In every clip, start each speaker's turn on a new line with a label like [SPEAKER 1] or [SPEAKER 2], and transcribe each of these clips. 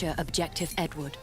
[SPEAKER 1] Capture Objective Edward.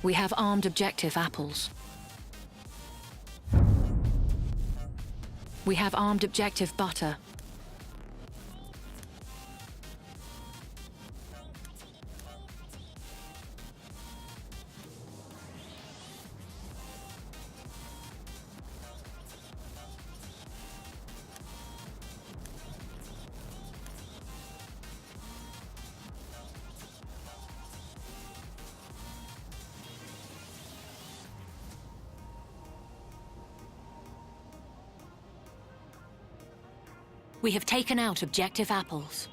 [SPEAKER 1] We have armed objective apples. We have armed objective butter. We have taken out objective apples.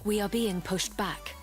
[SPEAKER 1] We are being pushed back.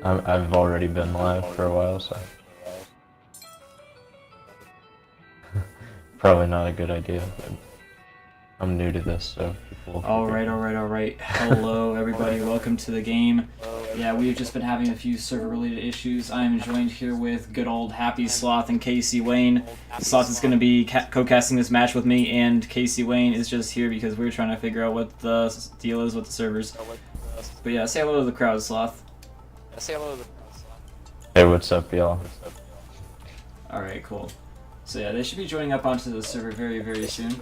[SPEAKER 2] I've already been live for a while, so probably not a good idea. But I'm new to this, so people.
[SPEAKER 3] All right. Hello, everybody. Welcome to the game. Yeah, we've just been having a few server-related issues. I am joined here with good old Happy Sloth and Casey Wayne. Sloth is going to be co-casting this match with me, and Casey Wayne is just here because we're trying to figure out what the deal is with the servers. But yeah, say hello to the crowd, Sloth.
[SPEAKER 2] Hey, what's up, y'all?
[SPEAKER 3] Alright, cool. So yeah, they should be joining up onto the server very, very soon.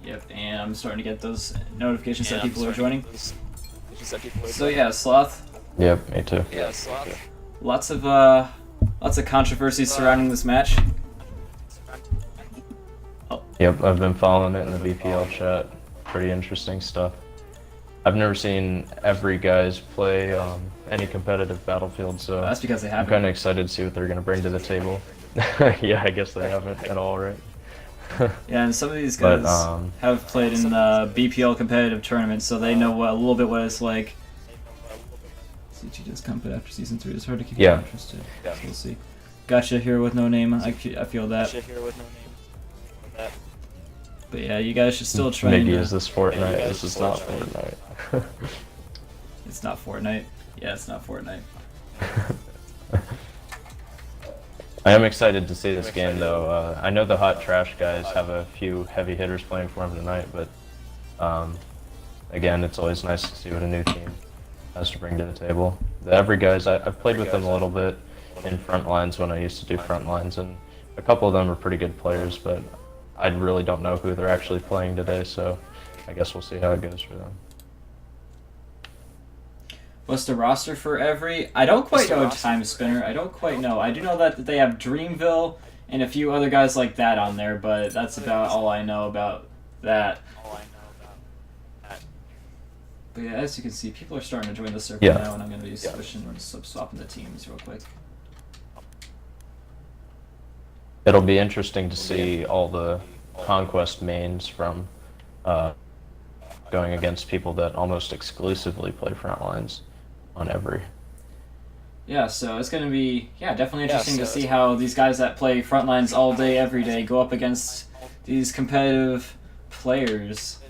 [SPEAKER 3] Yep, and I'm starting to get those notifications that people are joining. So yeah, Sloth.
[SPEAKER 2] Yep, me too.
[SPEAKER 3] Yeah, Sloth. Lots of controversy surrounding this match. Oh.
[SPEAKER 2] Yep, I've been following it in the VPL chat. Pretty interesting stuff. I've never seen Evry guys play any competitive Battlefield, so
[SPEAKER 3] that's because they
[SPEAKER 2] I'm
[SPEAKER 3] haven't.
[SPEAKER 2] kind of excited to see what they're going to bring to the table. Yeah, I guess they haven't at all, right?
[SPEAKER 3] Yeah, and some of these guys have played in the BPL competitive tournaments, so they know a little bit what it's like. CG just come after season 3. It's hard to keep you interested. So we'll see. Gotcha here with no name. I feel that. But yeah, you guys should still try.
[SPEAKER 2] Maybe is this Fortnite? This is not Fortnite.
[SPEAKER 3] It's not Fortnite. Yeah, it's not Fortnite.
[SPEAKER 2] I am excited to see this game, though. I know the Hot Trash guys have a few heavy hitters playing for them tonight, but again, it's always nice to see what a new team has to bring to the table. The Evry guys, I've played with them a little bit in front lines when I used to do front lines, and a couple of them are pretty good players, but I really don't know who they're actually playing today, so I guess we'll see how it goes for them.
[SPEAKER 3] What's the roster for Evry? I don't quite know Time Spinner. I don't quite know. I do know that they have Dreamville and a few other guys like that on there, but that's about all I know about that. But yeah, as you can see, people are starting to join the server now, and I'm going to be swapping the teams real quick.
[SPEAKER 2] It'll be interesting to see all the Conquest mains from going against people that almost exclusively play front lines on Evry.
[SPEAKER 3] Yeah, so it's going to be definitely interesting to see how these guys that play front lines all day, every day, go up against these competitive players.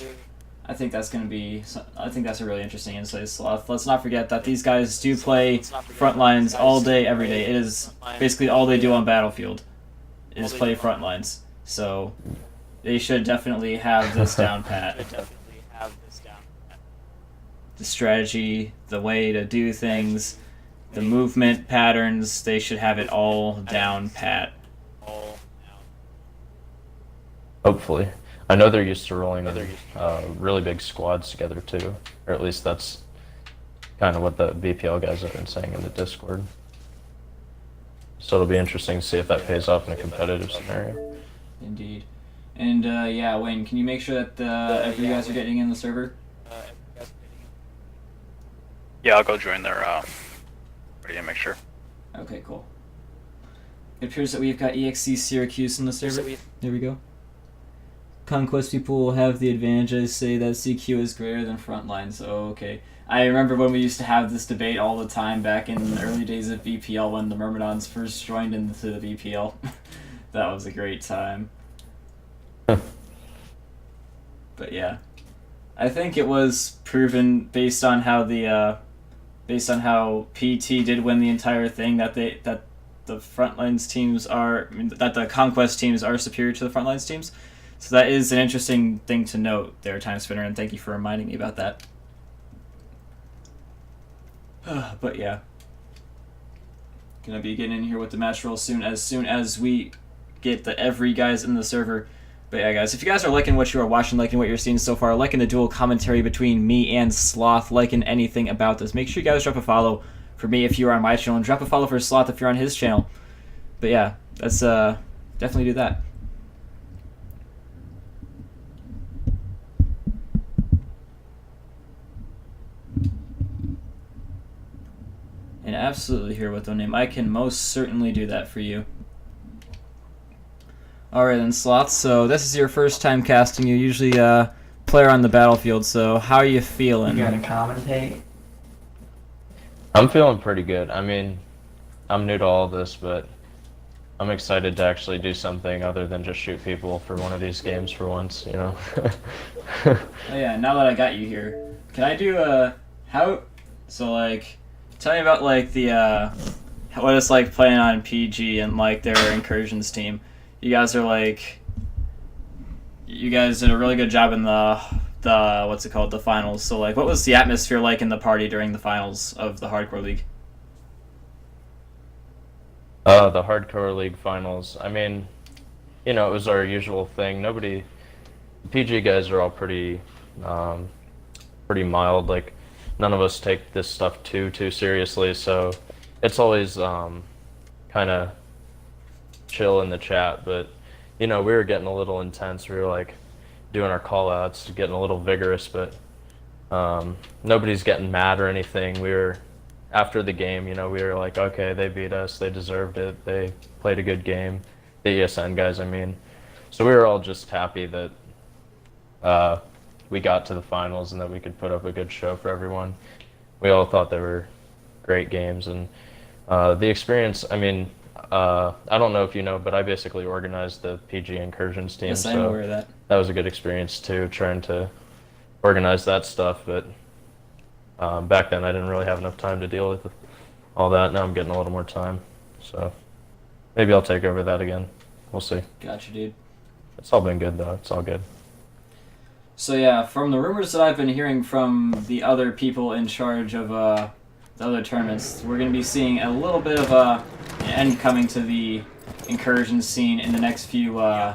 [SPEAKER 3] I think that's a really interesting insight, Sloth. Let's not forget that these guys do play front lines all day, every day. It is basically all they do on Battlefield is play front lines. So they should definitely have this down pat. The strategy, the way to do things, the movement patterns, they should have it all down pat.
[SPEAKER 2] Hopefully. I know they're used to rolling really big squads together too, or at least that's kind of what the BPL guys have been saying in the Discord. So it'll be interesting to see if that pays off in a competitive scenario.
[SPEAKER 3] Indeed. And yeah, Wayne, can you make sure that every guys are getting in the server?
[SPEAKER 4] Yeah, I'll go join their ready to make sure.
[SPEAKER 3] Okay, cool. It appears that we've got EXC Syracuse in the server. There we go. Conquest people will have the advantage. I say that CQ is greater than Frontline, so okay. I remember when we used to have this debate all the time back in the early days of BPL when the Myrmidons first joined into the BPL. That was a great time. But yeah, I think it was proven based on how PT did win the entire thing that the Frontlines teams that the Conquest teams are superior to the Frontlines teams. So that is an interesting thing to note there, Time Spinner, and thank you for reminding me about that. But yeah, gonna be getting in here with the match roll soon as we get the Evry guys in the server. But yeah, guys, if you guys are liking what you are watching, liking what you're seeing so far, liking the dual commentary between me and Sloth, liking anything about this, make sure you guys drop a follow for me if you're on my channel, and drop a follow for Sloth if you're on his channel. But yeah, let's definitely do that. And absolutely here with no name. I can most certainly do that for you. Alright then, Sloth, so this is your first time casting. You're usually a player on the battlefield, so how are you feeling?
[SPEAKER 5] You gotta commentate?
[SPEAKER 2] I'm feeling pretty good. I mean, I'm new to all this, but I'm excited to actually do something other than just shoot people for one of these games for once, you know?
[SPEAKER 3] Oh yeah, now that I got you here, Can I do how? So like, tell me about like the what it's like playing on PG and like their incursions team. You guys are like, you guys did a really good job in the what's it called, the finals. So like, what was the atmosphere like in the party during the finals of the Hardcore League?
[SPEAKER 2] The Hardcore League finals. I mean, you know, it was our usual thing. The PG guys are all pretty mild. Like, none of us take this stuff too seriously, so it's always kind of chill in the chat. But you know, we were getting a little intense. We were like doing our call outs, getting a little vigorous, but nobody's getting mad or anything. We were, after the game, you know, we were like, okay, they beat us, they deserved it, they played a good game, the ESN guys, I mean. So we were all just happy that we got to the finals and that we could put up a good show for everyone. We all thought they were great games, and the experience, I mean, I don't know if you know, but I basically organized the PG Incursions team.
[SPEAKER 3] Yes,
[SPEAKER 2] so
[SPEAKER 3] I'm aware of that.
[SPEAKER 2] That was a good experience too, trying to organize that stuff, but back then I didn't really have enough time to deal with all that. Now I'm getting a little more time, so maybe I'll take over that again. We'll see.
[SPEAKER 3] Gotcha, dude.
[SPEAKER 2] It's all been good though. It's all good.
[SPEAKER 3] So yeah, from the rumors that I've been hearing from the other people in charge of the other tournaments, we're going to be seeing a little bit of an end coming to the incursion scene in the next few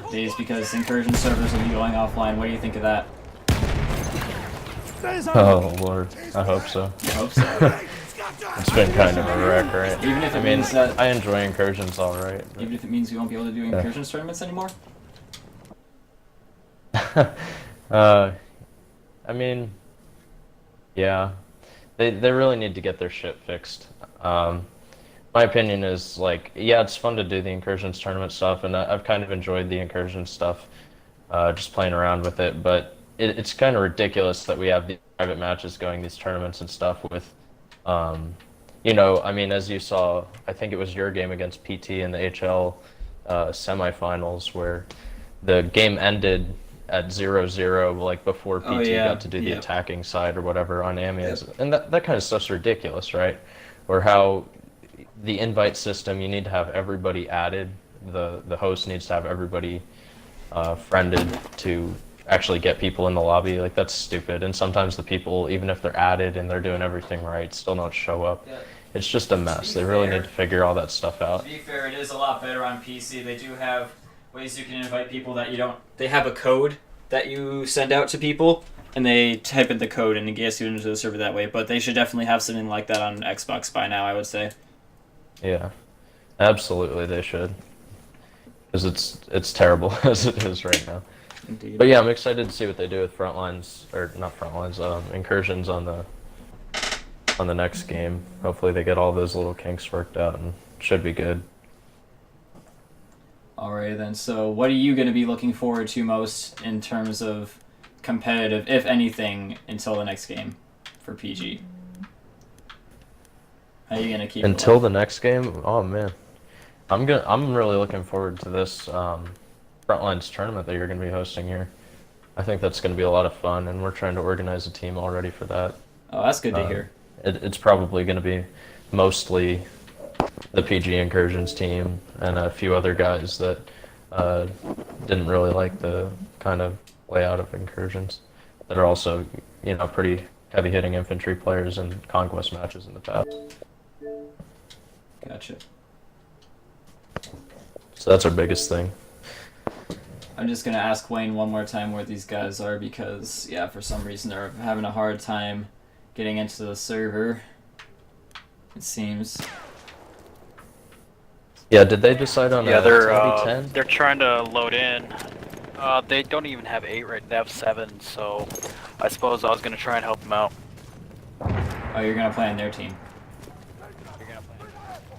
[SPEAKER 3] days, because incursion servers will be going offline. What do you think of that?
[SPEAKER 2] Oh Lord, I hope so.
[SPEAKER 3] I hope so.
[SPEAKER 2] It's been kind of a wreck, right?
[SPEAKER 3] Even if it
[SPEAKER 2] I mean,
[SPEAKER 3] means that,
[SPEAKER 2] I enjoy incursions all right.
[SPEAKER 3] even if it means we won't be able to do incursions tournaments anymore.
[SPEAKER 2] I mean, yeah, they really need to get their shit fixed. My opinion is, like, yeah, it's fun to do the incursions tournament stuff, and I've kind of enjoyed the incursion stuff, just playing around with it, but it's kind of ridiculous that we have the private matches going, these tournaments and stuff with, you know, I mean, as you saw, I think it was your game against PT in the HL semifinals, where the game ended at 0-0, like before PT got to do the attacking side or whatever on Amiens. And that kind of stuff's ridiculous, right? Or how the invite system, you need to have everybody added. The host needs to have everybody friended to actually get people in the lobby. Like, that's stupid. And sometimes the people, even if they're added and they're doing everything right, still don't show up. Yeah. It's just a mess. They really need to figure all that stuff out.
[SPEAKER 3] To be fair, it is a lot better on PC. They do have ways you can invite people that you don't... They have a code that you send out to people, and they type in the code and it gets you into the server that way. But they should definitely have something like that on Xbox by now, I would say.
[SPEAKER 2] Yeah, absolutely they should. Because it's terrible as it is right now.
[SPEAKER 3] Indeed.
[SPEAKER 2] But yeah, I'm excited to see what they do with Frontlines, or not Frontlines, Incursions on the next game. Hopefully they get all those little kinks worked out, and it should be good.
[SPEAKER 3] Alright then, so what are you going to be looking forward to most in terms of competitive, if anything, until the next game for PG? How are you going to keep
[SPEAKER 2] until the next game? Oh man, I'm really looking forward to this Frontlines tournament that you're going to be hosting here. I think that's going to be a lot of fun, and we're trying to organize a team already for that.
[SPEAKER 3] Oh, that's good to hear.
[SPEAKER 2] It's probably going to be mostly the PG Incursions team and a few other guys that didn't really like the kind of layout of Incursions, that are also, you know, pretty heavy-hitting infantry players in Conquest matches in the past.
[SPEAKER 3] Gotcha.
[SPEAKER 2] So that's our biggest thing.
[SPEAKER 3] I'm just going to ask Wayne one more time where these guys are, because, yeah, for some reason they're having a hard time getting into the server, it seems.
[SPEAKER 2] Yeah, did they decide on
[SPEAKER 4] they're trying to load in. They don't even have 8 right, they have 7, so I suppose I was going to try and help them out.
[SPEAKER 3] Oh, you're going to play on their team?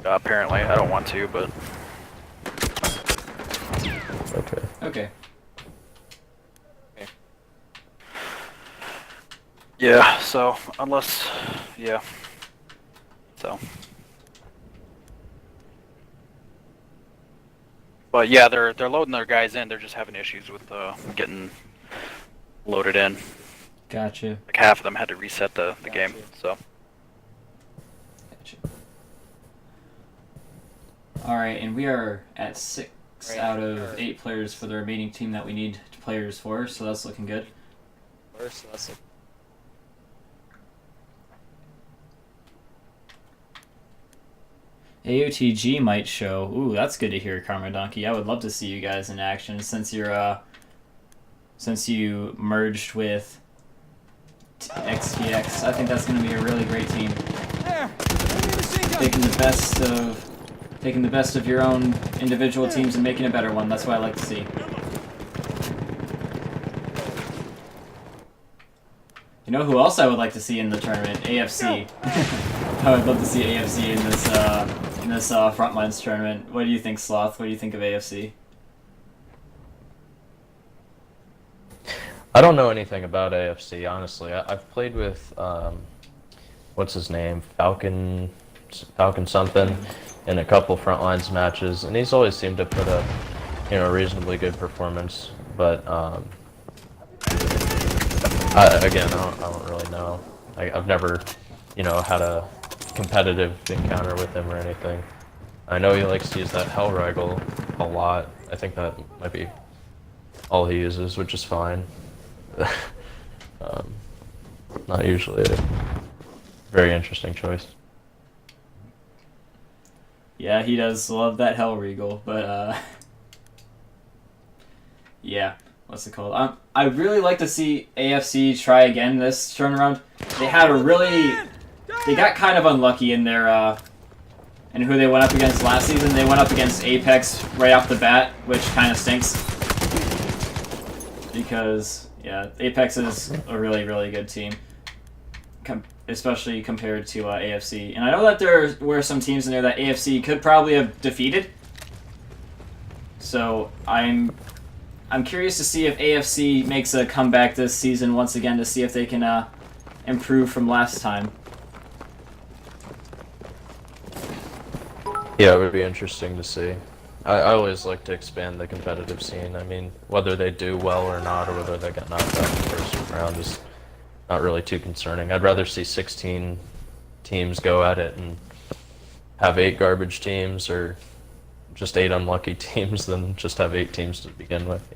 [SPEAKER 4] Apparently, I don't want to, but...
[SPEAKER 2] Okay.
[SPEAKER 3] Okay.
[SPEAKER 4] Yeah, so, unless... yeah. So... But yeah, they're loading their guys in, they're just having issues with getting loaded in.
[SPEAKER 3] Gotcha.
[SPEAKER 4] Like half of them had to reset the game. So.
[SPEAKER 3] Gotcha. All right, and we are at 6 out of 8 players for the remaining team that we need players for, so that's looking good. AOTG might show. Ooh, that's good to hear, Karma Donkey. I would love to see you guys in action since you merged with XTX. I think that's going to be a really great team. Taking the best of your own individual teams and making a better one. That's what I like to see. You know who else I would like to see in the tournament? AFC. I would love to see AFC in this Frontlines tournament. What do you think, Sloth? What do you think of AFC?
[SPEAKER 2] I don't know anything about AFC, honestly. I've played with, what's his name, Falcon something, in a couple Frontlines matches, and he's always seemed to put up, a reasonably good performance. But I don't really know. I've never, had a competitive encounter with him or anything. I know he likes to use that Hell Rifle a lot. I think that might be all he uses, which is fine. Not usually a very interesting choice.
[SPEAKER 3] Yeah, he does love that Hell Regal, but yeah, what's it called? I really like to see AFC try again this turnaround. They got kind of unlucky in their and who they went up against last season. They went up against Apex right off the bat, which kind of stinks because yeah, Apex is a really, really good team, especially compared to AFC. And I know that there were some teams in there that AFC could probably have defeated. So I'm curious to see if AFC makes a comeback this season once again to see if they can improve from last time.
[SPEAKER 2] Yeah, it would be interesting to see. I always like to expand the competitive scene. I mean, whether they do well or not, or whether they get knocked out in the first round is not really too concerning. I'd rather see 16 teams go at it and have 8 garbage teams or just 8 unlucky teams than just have 8 teams to begin with,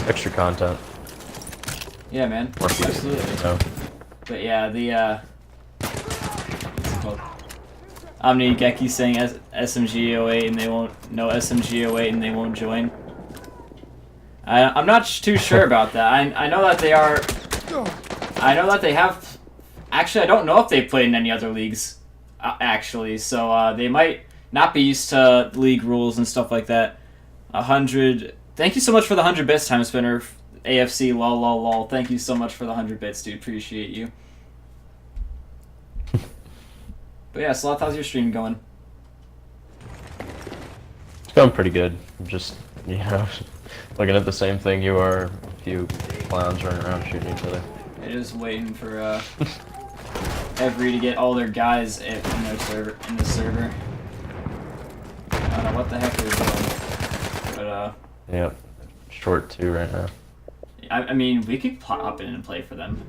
[SPEAKER 2] Extra content.
[SPEAKER 3] Yeah, man.
[SPEAKER 2] More people,
[SPEAKER 3] absolutely. But yeah, the what's it called? Omni saying SMG08 and they won't SMG08 and they won't join. I'm not too sure about that. I know that they are. I know that they have. Actually, I don't know if they played in any other leagues. Actually, so they might not be used to league rules and stuff like that. 100. Thank you so much for the 100 bits, Time Spinner. AFC lol lol lol. Thank you so much for the 100 bits, dude. Appreciate you. But yeah, Sloth, how's your stream going?
[SPEAKER 2] It's going pretty good. I'm just, looking at the same thing you are. A few clowns running around shooting each other.
[SPEAKER 3] I'm just waiting for Evry to get all their guys in the server. I don't know what the heck they're doing, but
[SPEAKER 2] Yep, short 2 right now.
[SPEAKER 3] I mean, we could hop in and play for them.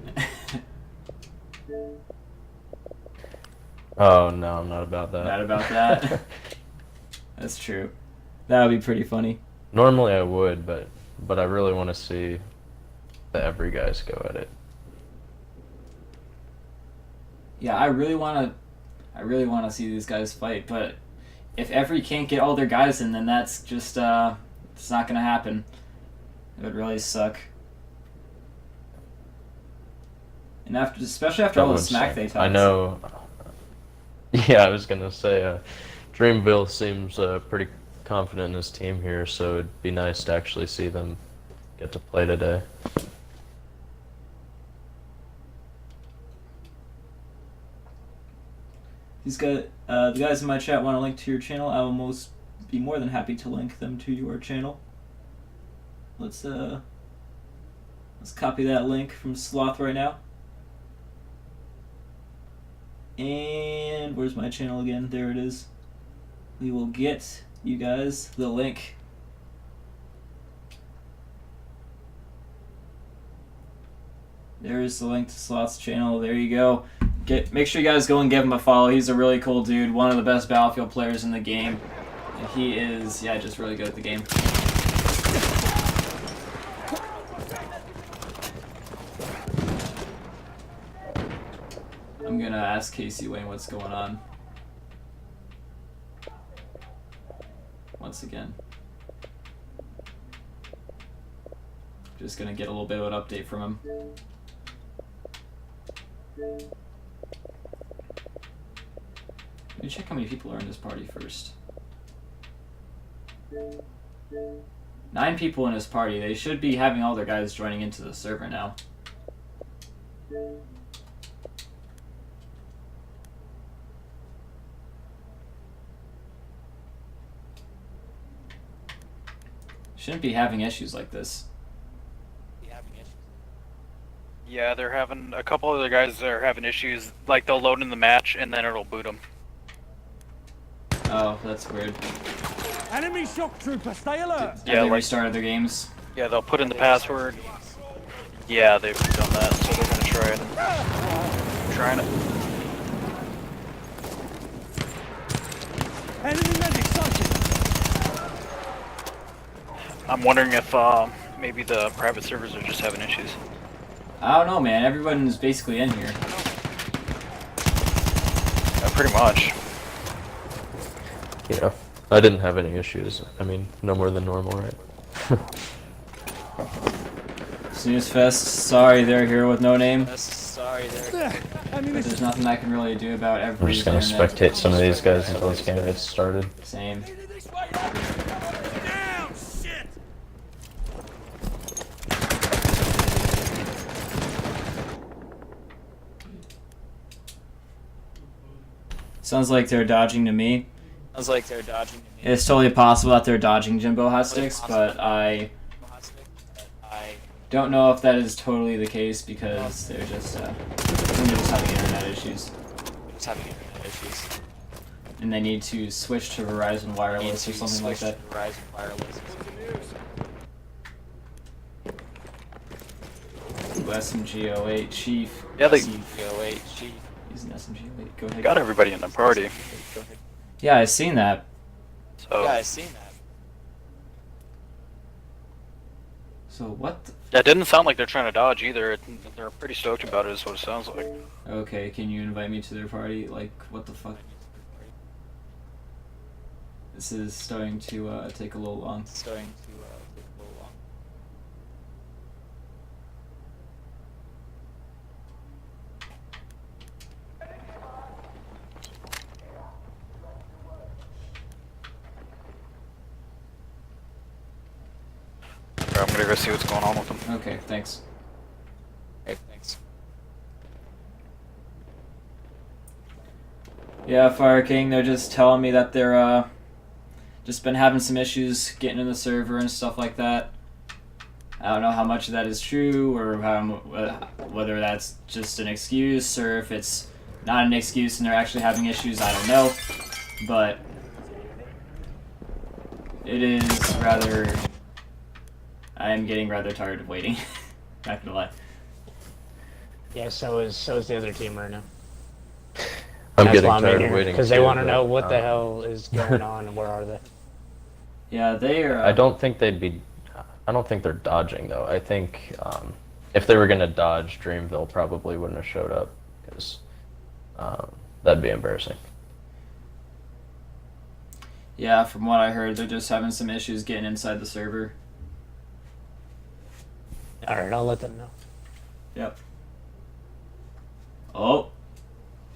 [SPEAKER 2] Oh no, I'm not about that.
[SPEAKER 3] Not about that. That's true. That would be pretty funny.
[SPEAKER 2] Normally I would, but I really want to see the Evry guys go at it.
[SPEAKER 3] Yeah, I really want to see these guys fight, but if Evry can't get all their guys in, then that's just it's not gonna happen. It would really suck. And especially after all the smack they talked.
[SPEAKER 2] I know. Yeah, I was gonna say, Dreamville seems pretty confident in his team here, so it'd be nice to actually see them get to play today.
[SPEAKER 3] The guys in my chat want a link to your channel. I will be more than happy to link them to your channel. Let's copy that link from Sloth right now. And where's my channel again? There it is. We will get you guys the link. There's the link to Slot's channel. There you go. Make sure you guys go and give him a follow. He's a really cool dude. One of the best Battlefield players in the game. And he is, yeah, just really good at the game. I'm gonna ask Casey Wayne what's going on. Once again. Just gonna get a little bit of an update from him. Let me check how many people are in this party first. 9 people in his party. They should be having all their guys joining into the server now. Shouldn't be having issues like this.
[SPEAKER 4] Yeah, they're having a couple other guys that are having issues. Like they'll load in the match and then it'll boot them.
[SPEAKER 3] Oh, that's weird.
[SPEAKER 5] Enemy shock trooper, stay alert!
[SPEAKER 3] Have they restarted their games?
[SPEAKER 4] Yeah, they'll put in the password. Yeah, they've done that, so they're gonna try it. Trying it.
[SPEAKER 5] Enemy medic sighted!
[SPEAKER 4] I'm wondering if maybe the private servers are just having issues.
[SPEAKER 3] I don't know, man. Everyone's basically in here.
[SPEAKER 4] Yeah, pretty much.
[SPEAKER 2] Yeah, I didn't have any issues. I mean, no more than normal, right?
[SPEAKER 3] Snooze Fest, sorry they're here with no name.
[SPEAKER 5] Sorry
[SPEAKER 3] But there's nothing I can really do about
[SPEAKER 2] I'm
[SPEAKER 3] every
[SPEAKER 2] just gonna spectate some of these guys until this game gets started.
[SPEAKER 3] Same.
[SPEAKER 5] Down! Shit!
[SPEAKER 3] Sounds like they're dodging to me. It's totally possible that they're dodging Jimbo hot sticks, but I don't know if that is totally the case because they're just having internet issues. And they need to switch to Verizon Wireless or something like that. SMG08 Chief.
[SPEAKER 4] Yeah, they
[SPEAKER 3] He's an SMG08. Go ahead.
[SPEAKER 4] got everybody in the party.
[SPEAKER 3] Yeah, I seen that.
[SPEAKER 4] So
[SPEAKER 3] So what?
[SPEAKER 4] that didn't sound like they're trying to dodge either. They're pretty stoked about it, is what it sounds like.
[SPEAKER 3] Okay, can you invite me to their party? Like, what the fuck? This is starting to take a little long.
[SPEAKER 4] I'm gonna go see what's going on with them.
[SPEAKER 3] Okay, thanks. Yeah, Fire King, they're just telling me that they're just been having some issues getting in the server and stuff like that. I don't know how much of that is true or whether that's just an excuse or if it's not an excuse and they're actually having issues. I don't know, but it is rather. I am getting rather tired of waiting. Not gonna lie.
[SPEAKER 6] Yeah, so is the other team right now.
[SPEAKER 2] I'm
[SPEAKER 6] That's
[SPEAKER 2] getting
[SPEAKER 6] why I'm
[SPEAKER 2] tired
[SPEAKER 6] in
[SPEAKER 2] of
[SPEAKER 6] here,
[SPEAKER 2] waiting
[SPEAKER 6] because they
[SPEAKER 2] too,
[SPEAKER 6] want to
[SPEAKER 2] but,
[SPEAKER 6] know what the hell is going on and where are they.
[SPEAKER 3] Yeah, they are.
[SPEAKER 2] I don't think they'd be. I don't think they're dodging though. I think if they were gonna dodge, Dreamville probably wouldn't have showed up because that'd be embarrassing.
[SPEAKER 3] Yeah, from what I heard, they're just having some issues getting inside the server.
[SPEAKER 6] Alright, I'll let them know.
[SPEAKER 3] Yep. Oh,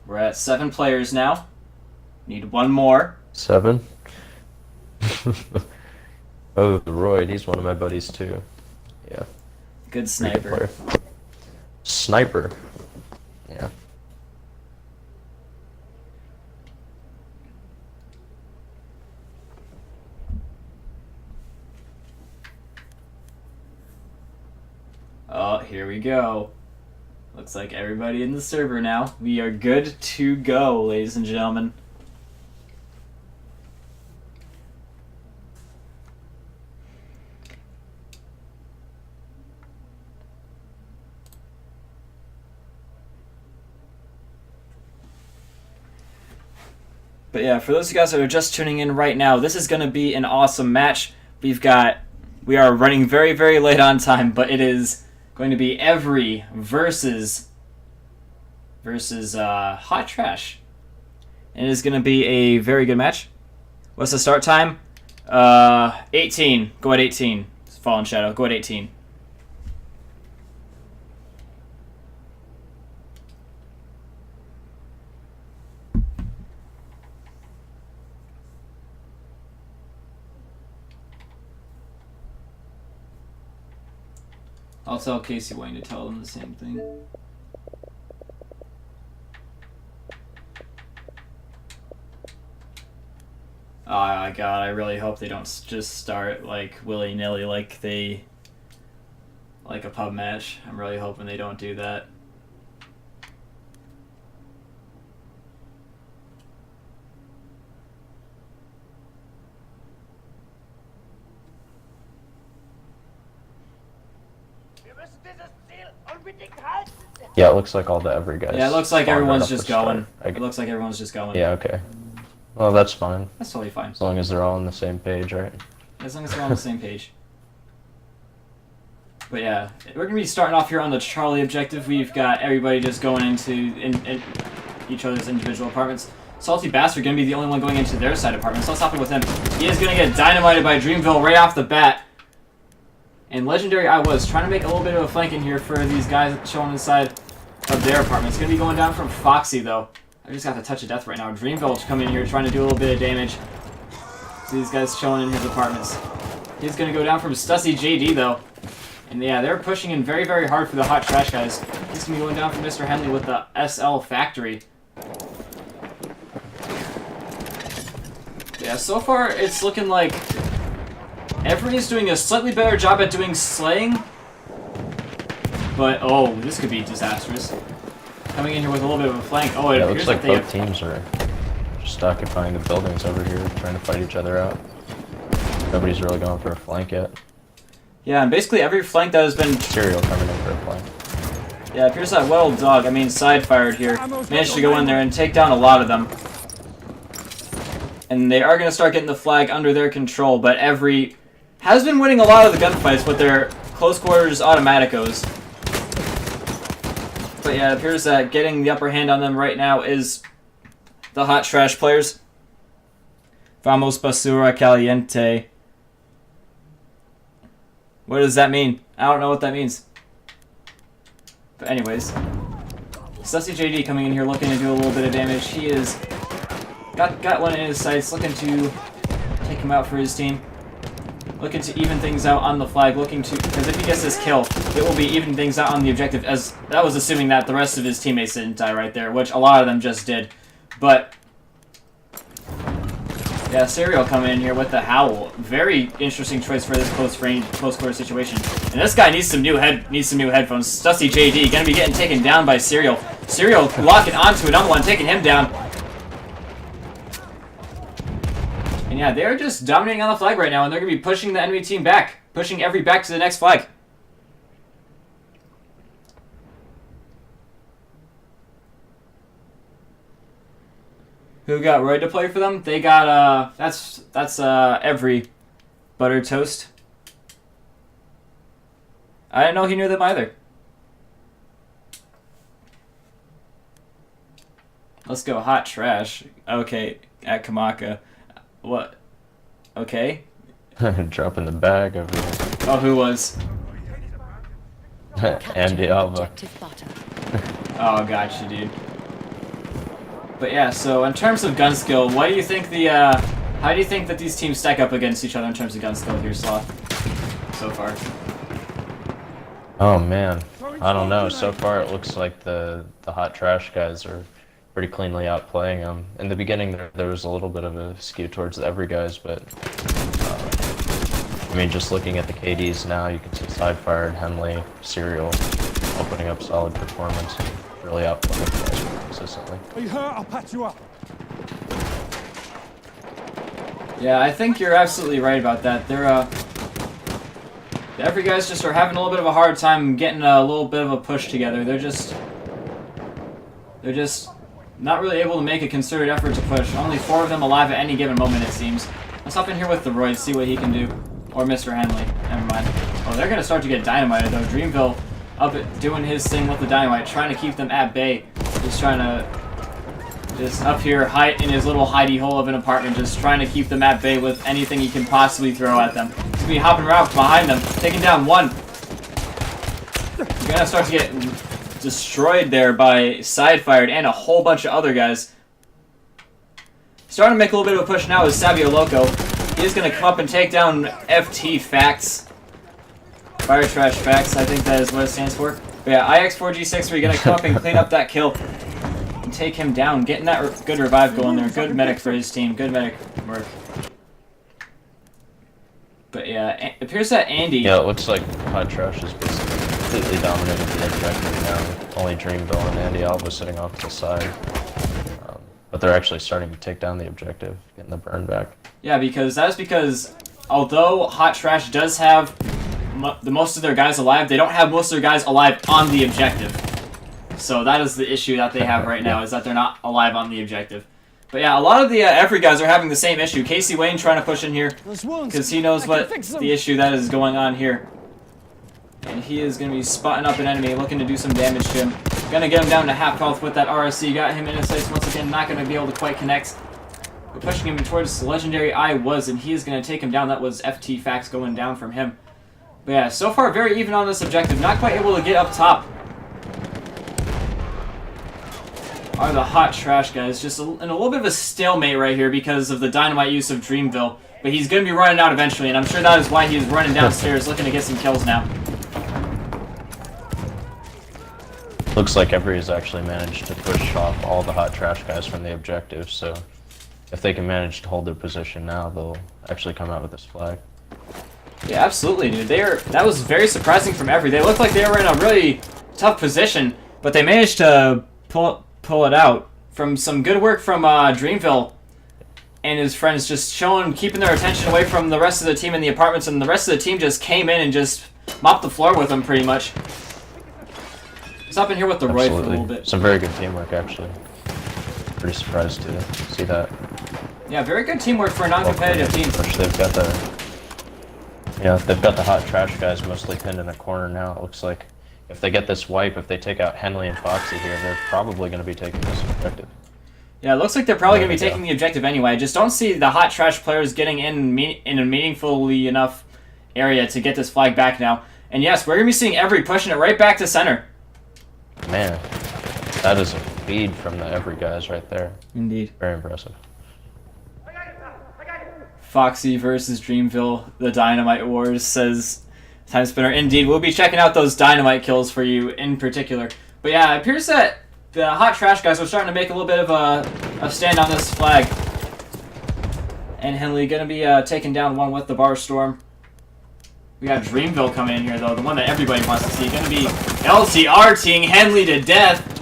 [SPEAKER 3] we're at 7 players now. Need one more.
[SPEAKER 2] 7. Oh, Royd, he's one of my buddies too. Yeah.
[SPEAKER 3] Good
[SPEAKER 2] Pretty good
[SPEAKER 3] sniper.
[SPEAKER 2] player. Sniper. Yeah.
[SPEAKER 3] Oh, here we go. Looks like everybody in the server now. We are good to go, ladies and gentlemen. But yeah, for those of you guys that are just tuning in right now, this is going to be an awesome match. We are running very, very late on time, but it is going to be Evry versus Hot Trash. And it is going to be a very good match. What's the start time? 18. Go at 18. Fallen Shadow. Go at 18. I'll tell Casey Wayne to tell them the same thing. Oh my god, I really hope they don't just start like willy-nilly like a pub match. I'm really hoping they don't do that.
[SPEAKER 2] Yeah, it looks like all the Evry guys.
[SPEAKER 3] Yeah, it looks like
[SPEAKER 2] spawned right
[SPEAKER 3] everyone's
[SPEAKER 2] off the
[SPEAKER 3] just going.
[SPEAKER 2] start.
[SPEAKER 3] It looks like everyone's just going.
[SPEAKER 2] Yeah, okay. Well, that's fine.
[SPEAKER 3] That's totally fine.
[SPEAKER 2] As long as they're all on the same page, right?
[SPEAKER 3] As long as they're on the same page. But yeah, we're going to be starting off here on the Charlie objective. We've got everybody just going into in each other's individual apartments. Salty Bastard going to be the only one going into their side apartments. Let's hop in with him. He is going to get dynamited by Dreamville right off the bat. And Legendary I was trying to make a little bit of a flank in here for these guys showing inside of their apartment. It's going to be going down from Foxy, though. I just got the touch of death right now. Dreamville coming in here trying to do a little bit of damage. See these guys chilling in his apartments. He's going to go down from Stussy JD, though. And yeah, they're pushing in very, very hard for the Hot Trash guys. He's going to be going down from Mr. Henley with the SL Factory. Yeah, so far it's looking like Evry is doing a slightly better job at doing slaying. But, oh, this could be disastrous. Coming in here with a little bit of a flank. Oh,
[SPEAKER 2] it looks like both teams are just occupying the buildings over here, trying to fight each other out. Nobody's really going for a flank yet.
[SPEAKER 3] Yeah, and basically every flank that has been...
[SPEAKER 2] Serial coming in for a flank.
[SPEAKER 3] Yeah, here's that well dog, side-fired here. Managed to go in there and take down a lot of them. And they are going to start getting the flag under their control, but Evry has been winning a lot of the gunfights with their close quarters automaticos. But yeah, it appears that getting the upper hand on them right now is the Hot Trash players. Vamos basura caliente. What does that mean? I don't know what that means. But anyways, Sussy JD coming in here looking to do a little bit of damage. He is got one in his sights, looking to take him out for his team. Looking to even things out on the flag, because if he gets this kill, it will be even things out on the objective, as that was assuming that the rest of his teammates didn't die right there, which a lot of them just did. But yeah, Serial coming in here with the Howl. Very interesting choice for this close quarter situation. And this guy needs some new headphones. Stussy JD gonna be getting taken down by Serial. Serial locking onto another one, taking him down. And yeah, they're just dominating on the flag right now, and they're going to be pushing the enemy team back. Pushing Evry back to the next flag. Who got Roy to play for them? They got, that's Evry. Butter Toast. I didn't know he knew them either. Let's go Hot Trash. Okay, at Kamaka. What? Okay.
[SPEAKER 2] Dropping the bag over here.
[SPEAKER 3] Oh, who was?
[SPEAKER 2] Andy Alva.
[SPEAKER 1] Objective butter.
[SPEAKER 3] Oh, gotcha, dude. But yeah, so in terms of gun skill, what do you think how do you think that these teams stack up against each other in terms of gun skill here, Sloth? So far.
[SPEAKER 2] Oh man, I don't know. So far it looks like the Hot Trash guys are pretty cleanly outplaying them. In the beginning, there was a little bit of a skew towards the Evry guys, but I mean, just looking at the KDs now, you can see Sidefired, Henley, Serial, all putting up solid performance, and really outplaying the guys consistently.
[SPEAKER 5] Are you hurt? I'll patch you up.
[SPEAKER 3] Yeah, I think you're absolutely right about that. The Evry guys just are having a little bit of a hard time getting a little bit of a push together. They're just not really able to make a concerted effort to push. Only 4 of them alive at any given moment, it seems. Let's hop in here with the Royd, see what he can do. Or Mr. Henley. Never mind. Oh, they're going to start to get dynamited, though. Dreamville up doing his thing with the dynamite, trying to keep them at bay. Just trying to... Just up here, hide in his little hidey hole of an apartment, just trying to keep them at bay with anything he can possibly throw at them. He's going to be hopping around behind them, taking down 1. You're going to start to get destroyed there by Sidefired and a whole bunch of other guys. Starting to make a little bit of a push now is Savio Loco. He's going to come up and take down FT Facts. Fire Trash Facts, I think that is what it stands for. But yeah, IX4G63 going to come up and clean up that kill. And take him down, getting that good revive going there. Good medic for his team. Good medic work. But yeah, it appears that Andy...
[SPEAKER 2] Yeah, it looks like Hot Trash is basically completely dominating the objective now. Only Dreamville and Andy Alba sitting off to the side. But they're actually starting to take down the objective, getting the burn back.
[SPEAKER 3] Yeah, because although Hot Trash does have the most of their guys alive, they don't have most of their guys alive on the objective. So that is the issue that they have right now, is that they're not alive on the objective. But yeah, a lot of the Evry guys are having the same issue. Casey Wayne trying to push in here because he knows what the issue that is going on here. And he is going to be spotting up an enemy, looking to do some damage to him. Going to get him down to half health with that RSC. Got him in his sights once again, not going to be able to quite connect. We're pushing him towards Legendary I was, and he is going to take him down. That was FT Facts going down from him. But yeah, so far very even on this objective. Not quite able to get up top. Are the Hot Trash guys. Just in a little bit of a stalemate right here because of the dynamite use of Dreamville. But he's going to be running out eventually, and I'm sure that is why he's running downstairs looking to get some kills now.
[SPEAKER 2] Looks like Evry has actually managed to push off all the Hot Trash guys from the objective, so if they can manage to hold their position now, they'll actually come out with this flag.
[SPEAKER 3] Yeah, absolutely, dude. That was very surprising from Evry. They looked like they were in a really tough position, but they managed to pull it out from some good work from Dreamville and his friends, just keeping their attention away from the rest of the team in the apartments, and the rest of the team just came in and just mopped the floor with them pretty much. Let's hop in here with the Royd for a little bit.
[SPEAKER 2] Some very good teamwork, actually. Pretty surprised to see that.
[SPEAKER 3] Yeah, very good teamwork for a non-competitive team.
[SPEAKER 2] They've got the Hot Trash guys mostly pinned in a corner now. It looks like if they get this wipe, if they take out Henley and Foxy here, they're probably going to be taking this objective.
[SPEAKER 3] Yeah, it looks like they're probably going to be taking the objective anyway. I just don't see the Hot Trash players getting in a meaningfully enough area to get this flag back now. And yes, we're going to be seeing Evry pushing it right back to center.
[SPEAKER 2] Man, that is a feed from the Evry guys right there.
[SPEAKER 3] Indeed.
[SPEAKER 2] Very impressive.
[SPEAKER 3] Foxy versus Dreamville, the Dynamite Wars, says Time Spinner. Indeed, we'll be checking out those Dynamite kills for you in particular. But yeah, it appears that the Hot Trash guys are starting to make a little bit of a stand on this flag. And Henley going to be taking down one with the Bar Storm. We got Dreamville coming in here, though, the one that everybody wants to see. Going to be LTR-ting Henley to death.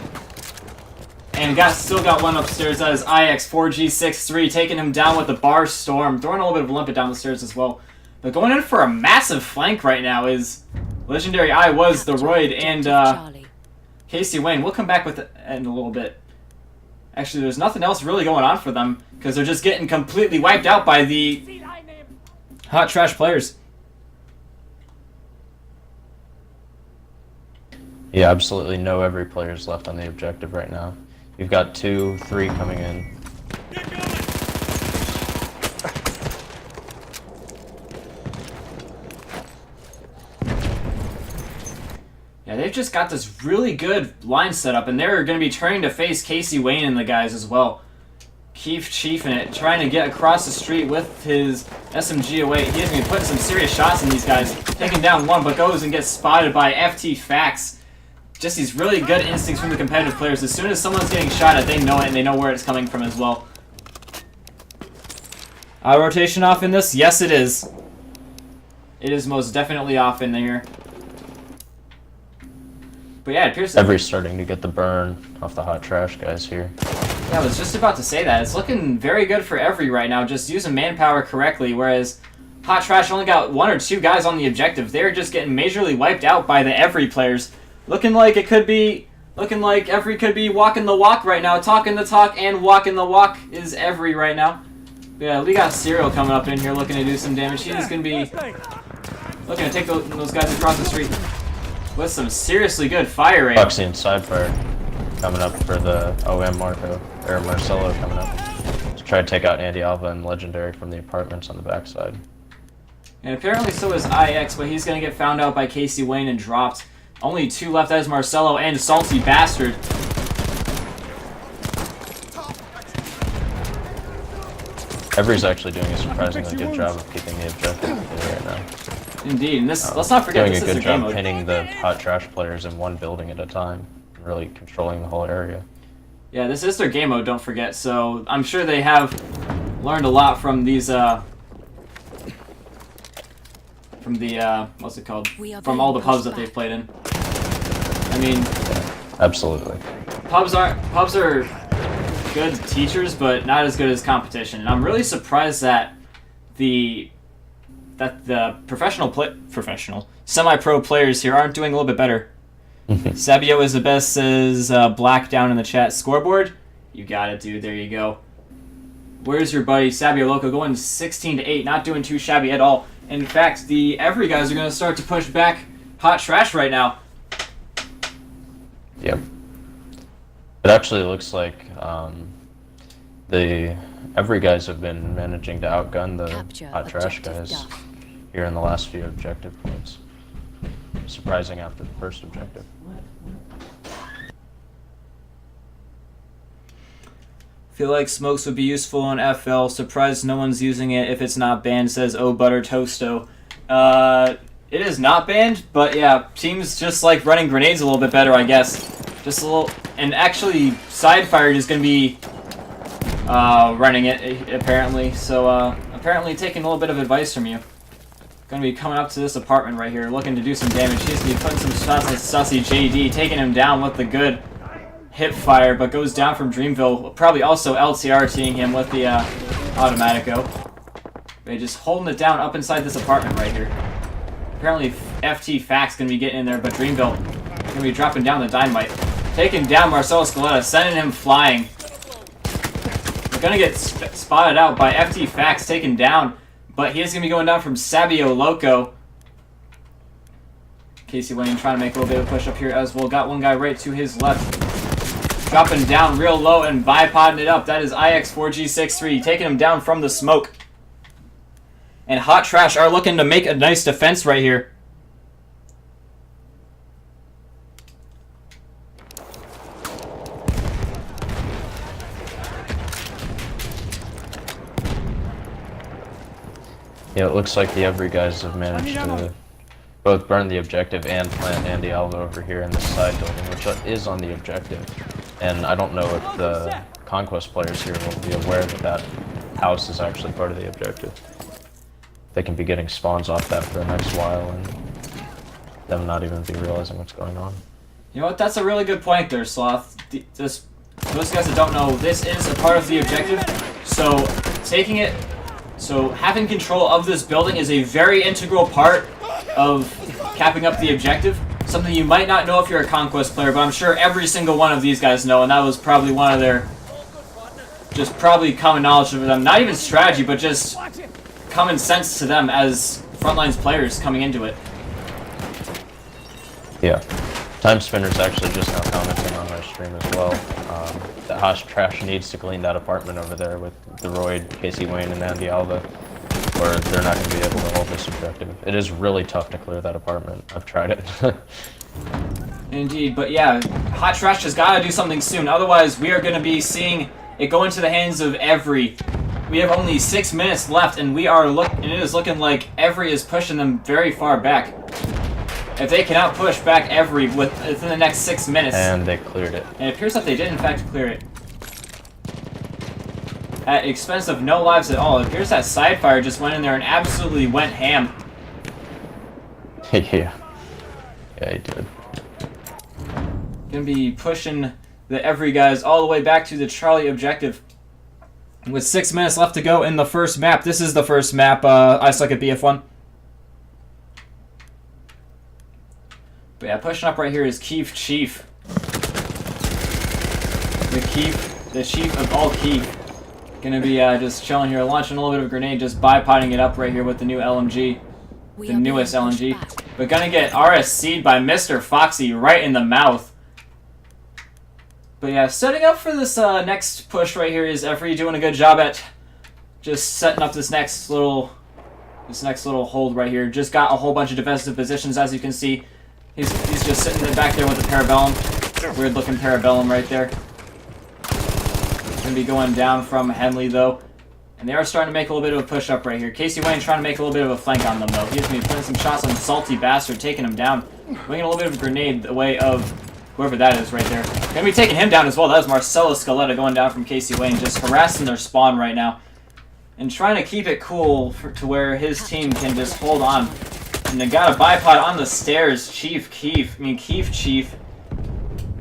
[SPEAKER 3] And still got one upstairs. That is IX4G63 taking him down with the Bar Storm. Throwing a little bit of a limpet down the stairs as well. But going in for a massive flank right now is Legendary I was, the Royd, and Casey Wayne. We'll come back with it in a little bit. Actually, there's nothing else really going on for them because they're just getting completely wiped out by the Hot Trash players.
[SPEAKER 2] Yeah, absolutely no Evry players left on the objective right now. You've got 2, 3 coming in.
[SPEAKER 3] Yeah, they've just got this really good line set up, and they're going to be trying to face Casey Wayne and the guys as well. Keith chiefing it, trying to get across the street with his SMG away. He has been putting some serious shots in these guys. Taking down one, but goes and gets spotted by FT Facts. Just these really good instincts from the competitive players. As soon as someone's getting shot at, they know it, and they know where it's coming from as well. Rotation off in this? Yes, it is. It is most definitely off in there. But yeah, it appears that
[SPEAKER 2] Evry's starting to get the burn off the Hot Trash guys here.
[SPEAKER 3] Yeah, I was just about to say that. It's looking very good for Evry right now, just using manpower correctly, whereas Hot Trash only got 1 or 2 guys on the objective. They're just getting majorly wiped out by the Evry players. Looking like it could be Looking like Evry could be walking the walk right now. Talking the talk and walking the walk is Evry right now. But yeah, we got Serial coming up in here looking to do some damage. He's going to be looking to take those guys across the street with some seriously good fire rate.
[SPEAKER 2] Foxy and Sidefire coming up for the OM Marco, or Marcelo coming up to try to take out Andy Alva and Legendary from the apartments on the backside.
[SPEAKER 3] And apparently so is IX, but he's going to get found out by Casey Wayne and dropped. Only 2 left as Marcelo and Salty Bastard.
[SPEAKER 2] Evry's actually doing a surprisingly good job of keeping the objective right now.
[SPEAKER 3] Indeed, and this, let's not forget
[SPEAKER 2] Doing
[SPEAKER 3] this
[SPEAKER 2] a
[SPEAKER 3] is
[SPEAKER 2] good
[SPEAKER 3] a game
[SPEAKER 2] job
[SPEAKER 3] mode.
[SPEAKER 2] pinning the hot trash players in one building at a time, really controlling the whole area.
[SPEAKER 3] Yeah, this is their game mode, don't forget, so I'm sure they have learned a lot from these, from the, what's it called? From all the pubs that they've played in. I mean,
[SPEAKER 2] Absolutely.
[SPEAKER 3] pubs are good teachers, but not as good as competition. And I'm really surprised that the professional semi-pro players here aren't doing a little bit better. Sabio is the best, says Black down in the chat. Scoreboard? You got it, dude. There you go. Where's your buddy Sabio Loco going 16-8, not doing too shabby at all. In fact, the Evry guys are going to start to push back hot trash right now.
[SPEAKER 2] Yep. It actually looks like the Evry guys have been managing to outgun the
[SPEAKER 1] Capture
[SPEAKER 2] hot trash
[SPEAKER 1] objective
[SPEAKER 2] guys
[SPEAKER 1] Duff.
[SPEAKER 2] here in the last few objective points. Surprising after the first objective.
[SPEAKER 3] Feel like smokes would be useful in FL. Surprised no one's using it if it's not banned, says Oh Butter Toasto. It is not banned, but yeah, seems just like running grenades a little bit better, I guess. Just a little, and actually, Sidefired is going to be running it, apparently. So, apparently taking a little bit of advice from you. Going to be coming up to this apartment right here, looking to do some damage. He's going to be putting some shots at Sussy JD, taking him down with the good hip fire, but goes down from Dreamville. Probably also LTR-T'ing him with the Automatico. They're just holding it down up inside this apartment right here. Apparently FT Fact's going to be getting in there, but Dreamville going to be dropping down the dynamite. Taking down Marcelo Scaletta, sending him flying. We're going to get spotted out by FT Facts, taken down, but he is going to be going down from Sabio Loco. Casey Wayne trying to make a little bit of a push up here as well. Got one guy right to his left. Dropping down real low and bipodding it up. That is IX4G63, taking him down from the smoke. And Hot Trash are looking to make a nice defense right here.
[SPEAKER 2] Yeah, it looks like the Evry guys have managed to both burn the objective and plant Andy Alva over here in this side building, which is on the objective. And I don't know if the Conquest players here will be aware that that house is actually part of the objective. They can be getting spawns off that for the next while and them not even be realizing what's going on.
[SPEAKER 3] You know what? That's a really good point there, Sloth. Those guys that don't know, this is a part of the objective. So having control of this building is a very integral part of capping up the objective. Something you might not know if you're a Conquest player, but I'm sure every single one of these guys know, and that was probably one of their just probably common knowledge of them. Not even strategy, but just common sense to them as Frontlines players coming into it.
[SPEAKER 2] Yeah. Time Spinner's actually just now commenting on our stream as well. That Hot Trash needs to clean that apartment over there with the Royd, Casey Wayne, and Andy Alva, or they're not going to be able to hold this objective. It is really tough to clear that apartment. I've tried it.
[SPEAKER 3] Indeed, but yeah, Hot Trash has got to do something soon. Otherwise, we are going to be seeing it go into the hands of Evry. We have only 6 minutes left, and it is looking like Evry is pushing them very far back. If they cannot push back Evry within the next 6 minutes,
[SPEAKER 2] And they cleared it.
[SPEAKER 3] and it appears that they did in fact clear it at expense of no lives at all. It appears that Sidefire just went in there and absolutely went ham.
[SPEAKER 2] Yeah. Yeah, he did.
[SPEAKER 3] Gonna be pushing the Evry guys all the way back to the Charlie objective. With 6 minutes left to go in the first map. This is the first map, I suck at BF1. But yeah, pushing up right here is Keef Chief. The chief of all Keef. Gonna be just chilling here, launching a little bit of a grenade, just bipoding it up right here with the new LMG.
[SPEAKER 1] We
[SPEAKER 3] The
[SPEAKER 1] are
[SPEAKER 3] newest
[SPEAKER 1] being pushed
[SPEAKER 3] LMG.
[SPEAKER 1] back.
[SPEAKER 3] But gonna get RSC'd by Mr. Foxy right in the mouth. But yeah, setting up for this next push right here is Evry doing a good job at just setting up this next little hold right here. Just got a whole bunch of defensive positions, as you can see. He's just sitting back there with the Parabellum. Weird looking Parabellum right there. Gonna be going down from Henley though. And they are starting to make a little bit of a push up right here. Casey Wayne trying to make a little bit of a flank on them though. He's gonna be putting some shots on Salty Bastard, taking him down. Bringing a little bit of a grenade the way of whoever that is right there. Gonna be taking him down as well. That was Marcelo Scaletta going down from Casey Wayne, just harassing their spawn right now. And trying to keep it cool to where his team can just hold on. And they got a bipod on the stairs. Keef Chief.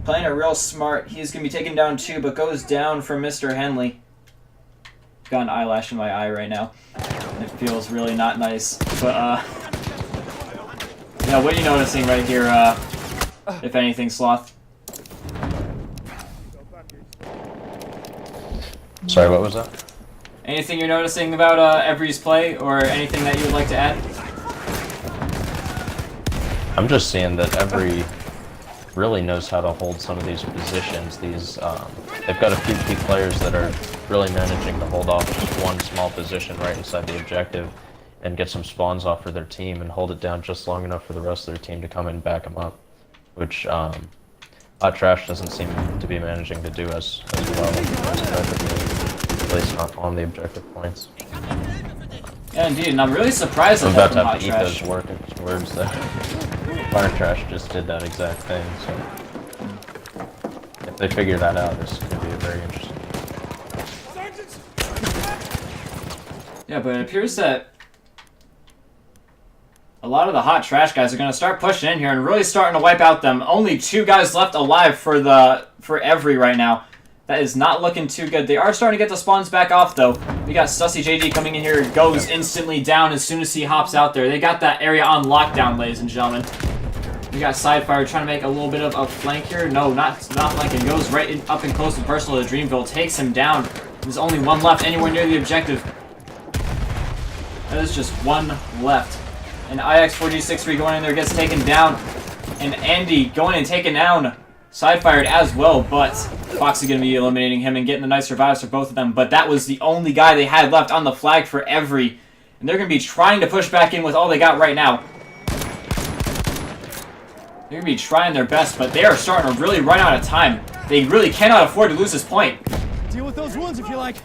[SPEAKER 3] Playing it real smart. He's going to be taken down too, but goes down from Mr. Henley. Got an eyelash in my eye right now. And it feels really not nice. But, yeah, what are you noticing right here, if anything, Sloth?
[SPEAKER 2] Sorry, what was that?
[SPEAKER 3] Anything you're noticing about Evry's play, or anything that you would like to add?
[SPEAKER 2] I'm just seeing that Evry really knows how to hold some of these positions. They've got a few key players that are really managing to hold off just one small position right inside the objective and get some spawns off for their team and hold it down just long enough for the rest of their team to come and back them up, which Hot Trash doesn't seem to be managing to do as well as effectively, at least not on the objective points.
[SPEAKER 3] Yeah, indeed, and I'm really surprised
[SPEAKER 2] I'm
[SPEAKER 3] at
[SPEAKER 2] about
[SPEAKER 3] that
[SPEAKER 2] to
[SPEAKER 3] from
[SPEAKER 2] have
[SPEAKER 3] Hot
[SPEAKER 2] to eat
[SPEAKER 3] Trash.
[SPEAKER 2] those words there. Hot Trash just did that exact thing, so if they figure that out, this could be a very interesting.
[SPEAKER 3] Yeah, but it appears that a lot of the Hot Trash guys are going to start pushing in here and really starting to wipe out them. Only 2 guys left alive for Evry right now. That is not looking too good. They are starting to get the spawns back off, though. We got Sussy JD coming in here, goes instantly down as soon as he hops out there. They got that area on lockdown, ladies and gentlemen. We got Sidefire trying to make a little bit of a flank here. No, not flanking. Goes right up and close and personal to Dreamville. Takes him down. There's only 1 left anywhere near the objective. That is just 1 left. And IX4G63 going in there gets taken down. And Andy going and taken down. Side-fired as well, but Foxy going to be eliminating him and getting the nice revives for both of them. But that was the only guy they had left on the flag for Evry. And they're going to be trying to push back in with all they got right now. They're going to be trying their best, but they are starting to really run out of time. They really cannot afford to lose this point.
[SPEAKER 5] Deal with those wounds if you like.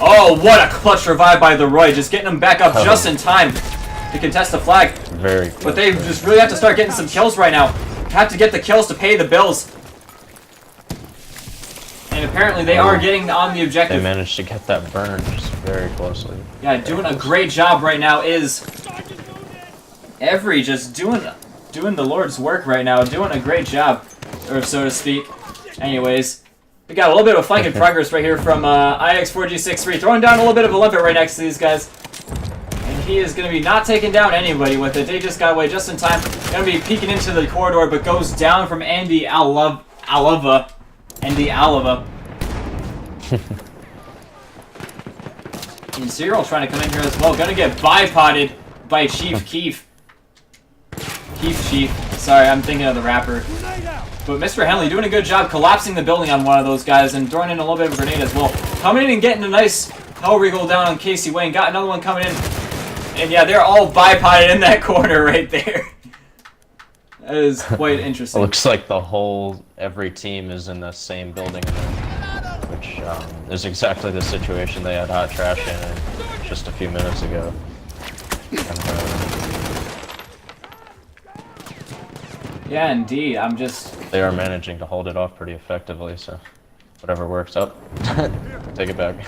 [SPEAKER 3] Oh, what a clutch revive by the Roy. Just getting them back up just in time to contest the flag.
[SPEAKER 2] Very.
[SPEAKER 3] But they just really have to start getting some kills right now. Have to get the kills to pay the bills. And apparently they are getting on the objective.
[SPEAKER 2] They managed to get that burn just very closely.
[SPEAKER 3] Yeah, doing a great job right now is Evry, just doing the Lord's work right now, doing a great job, or so to speak. Anyways, we got a little bit of flank in progress right here from IX4G63, throwing down a little bit of a limpet right next to these guys. And he is going to be not taking down anybody with it. They just got away just in time. Going to be peeking into the corridor, but goes down from Andy Alava. Andy Alava. And Zero trying to come in here as well. Going to get bipoded by Chief Keef. Chief. Sorry, I'm thinking of the rapper. But Mr. Henley doing a good job collapsing the building on one of those guys and throwing in a little bit of a grenade as well. Coming in and getting a nice Hell Regal down on Casey Wayne. Got another one coming in. And yeah, they're all bipoded in that corner right there. That is quite interesting.
[SPEAKER 2] Looks like the whole every team is in the same building, which is exactly the situation they had Hot Trash in just a few minutes ago. And,
[SPEAKER 3] yeah, indeed.
[SPEAKER 2] they are managing to hold it off pretty effectively, so whatever works up. Take it back.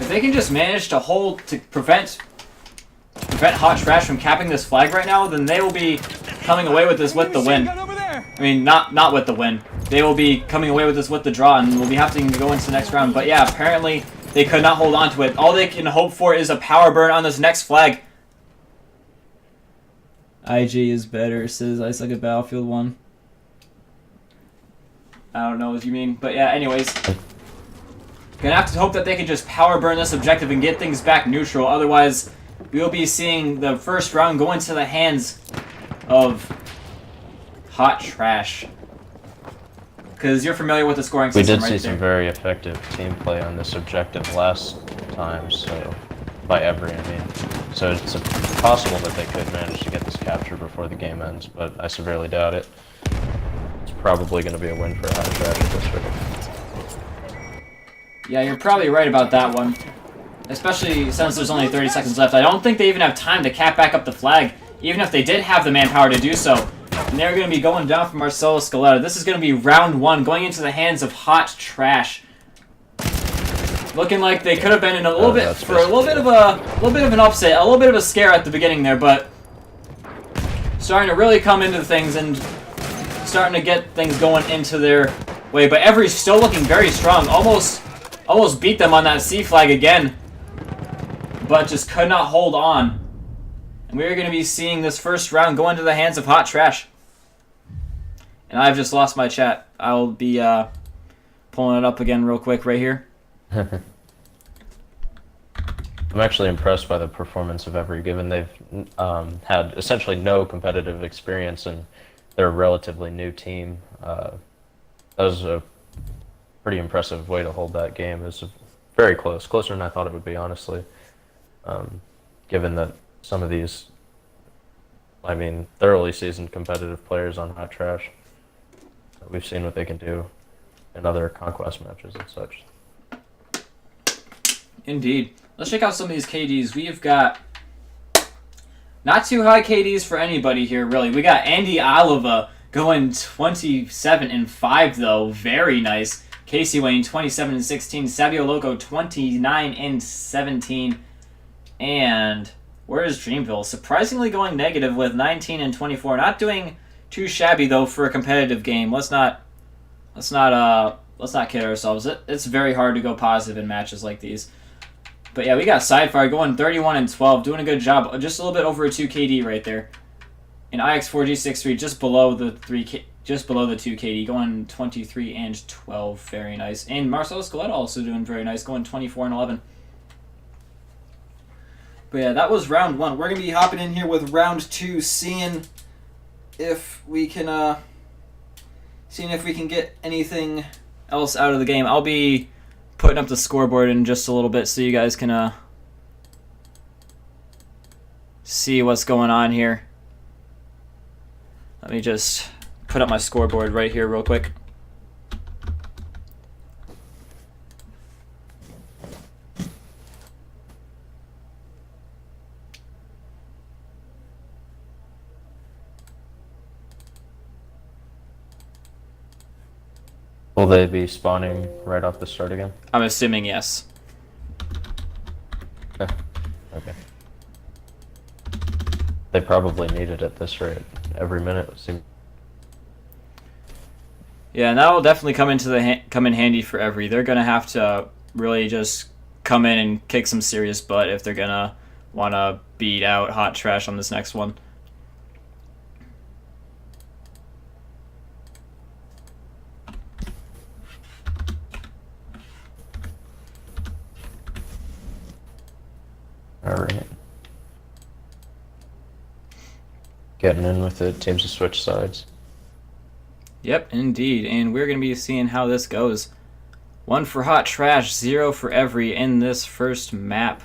[SPEAKER 3] If they can just manage to prevent Hot Trash from capping this flag right now, then they will be coming away with this with the win. I mean, not with the win. They will be coming away with this with the draw, and we'll be having to go into the next round. But yeah, apparently they could not hold on to it. All they can hope for is a power burn on this next flag. IG is better, says I suck at Battlefield 1. I don't know what you mean. But yeah, anyways. Gonna have to hope that they can just power burn this objective and get things back neutral. Otherwise, we'll be seeing the first round go into the hands of Hot Trash. Because you're familiar with the scoring
[SPEAKER 2] We
[SPEAKER 3] system,
[SPEAKER 2] did
[SPEAKER 3] right
[SPEAKER 2] see
[SPEAKER 3] there.
[SPEAKER 2] some very effective team play on this objective last time, so by Evry, I mean. So it's possible that they could manage to get this capture before the game ends, but I severely doubt it. It's probably going to be a win for Hot Trash at this rate.
[SPEAKER 3] Yeah, you're probably right about that one. Especially since there's only 30 seconds left. I don't think they even have time to cap back up the flag, even if they did have the manpower to do so. And they're going to be going down for Marcelo Scaletta. This is going to be round 1, going into the hands of Hot Trash. Looking like they could have been in a little bit for a little bit of an upset, a little bit of a scare at the beginning there, but starting to really come into things and starting to get things going into their way. But Evry's still looking very strong. Almost beat them on that C flag again, but just could not hold on. And we're going to be seeing this first round go into the hands of Hot Trash. And I've just lost my chat. I'll be pulling it up again real quick right here.
[SPEAKER 2] I'm actually impressed by the performance of Evry, given they've had essentially no competitive experience and they're a relatively new team. That was a pretty impressive way to hold that game. It was very close, closer than I thought it would be, honestly. Given that some of these, I mean, thoroughly seasoned competitive players on Hot Trash, we've seen what they can do in other Conquest matches and such.
[SPEAKER 3] Indeed. Let's check out some of these KDs. We've got not too high KDs for anybody here, really. We got Andy Oliva going 27-5, though. Very nice. Casey Wayne 27-16. Sabio Loco 29-17. And where is Dreamville? Surprisingly going negative with 19-24. Not doing too shabby though for a competitive game. Let's not kid ourselves. It's very hard to go positive in matches like these. But yeah, we got Sidefire going 31-12, doing a good job. Just a little bit over a 2 KD right there. And IX4G63 just below the 2 KD, going 23-12, very nice. And Marcelo Scaletta also doing very nice, going 24-11. But yeah, that was round 1. We're gonna be hopping in here with round 2, seeing if we can get anything else out of the game. I'll be putting up the scoreboard in just a little bit so you guys can see what's going on here. Let me just put up my scoreboard right here real quick.
[SPEAKER 2] Will they be spawning right off the start again?
[SPEAKER 3] I'm assuming yes.
[SPEAKER 2] Okay. They probably need it at this rate. Every minute would seem.
[SPEAKER 3] Yeah, and that will definitely come in handy for Evry. They're gonna have to really just come in and kick some serious butt if they're gonna want to beat out Hot Trash on this next one.
[SPEAKER 2] Alright. Getting in with it, teams to switch sides.
[SPEAKER 3] Yep, indeed. And we're going to be seeing how this goes. 1 for Hot Trash, 0 for Evry in this first map.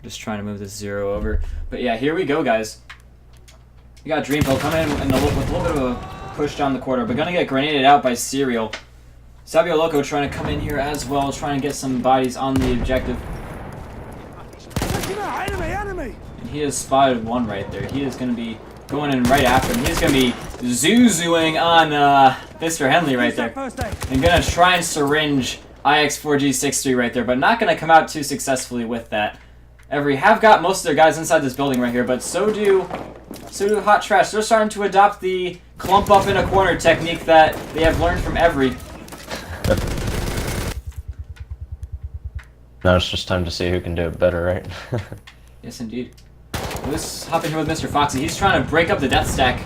[SPEAKER 3] Just trying to move this 0 over. But yeah, here we go, guys. We got Dreamville coming in with a little bit of a push down the corridor, but gonna get grenaded out by Serial. Sabio Loco trying to come in here as well, trying to get some bodies on the objective.
[SPEAKER 5] Enemy!
[SPEAKER 3] And he has spotted one right there. He is gonna be going in right after him. He's gonna be zooing on Mr. Henley right there. And gonna try and syringe IX4G63 right there, but not gonna come out too successfully with that. Evry have got most of their guys inside this building right here, but so do Hot Trash. They're starting to adopt the clump up in a corner technique that they have learned from Evry.
[SPEAKER 2] Now it's just time to see who can do it better, right?
[SPEAKER 3] Yes, indeed. Let's hop in here with Mr. Foxy. He's trying to break up the death stack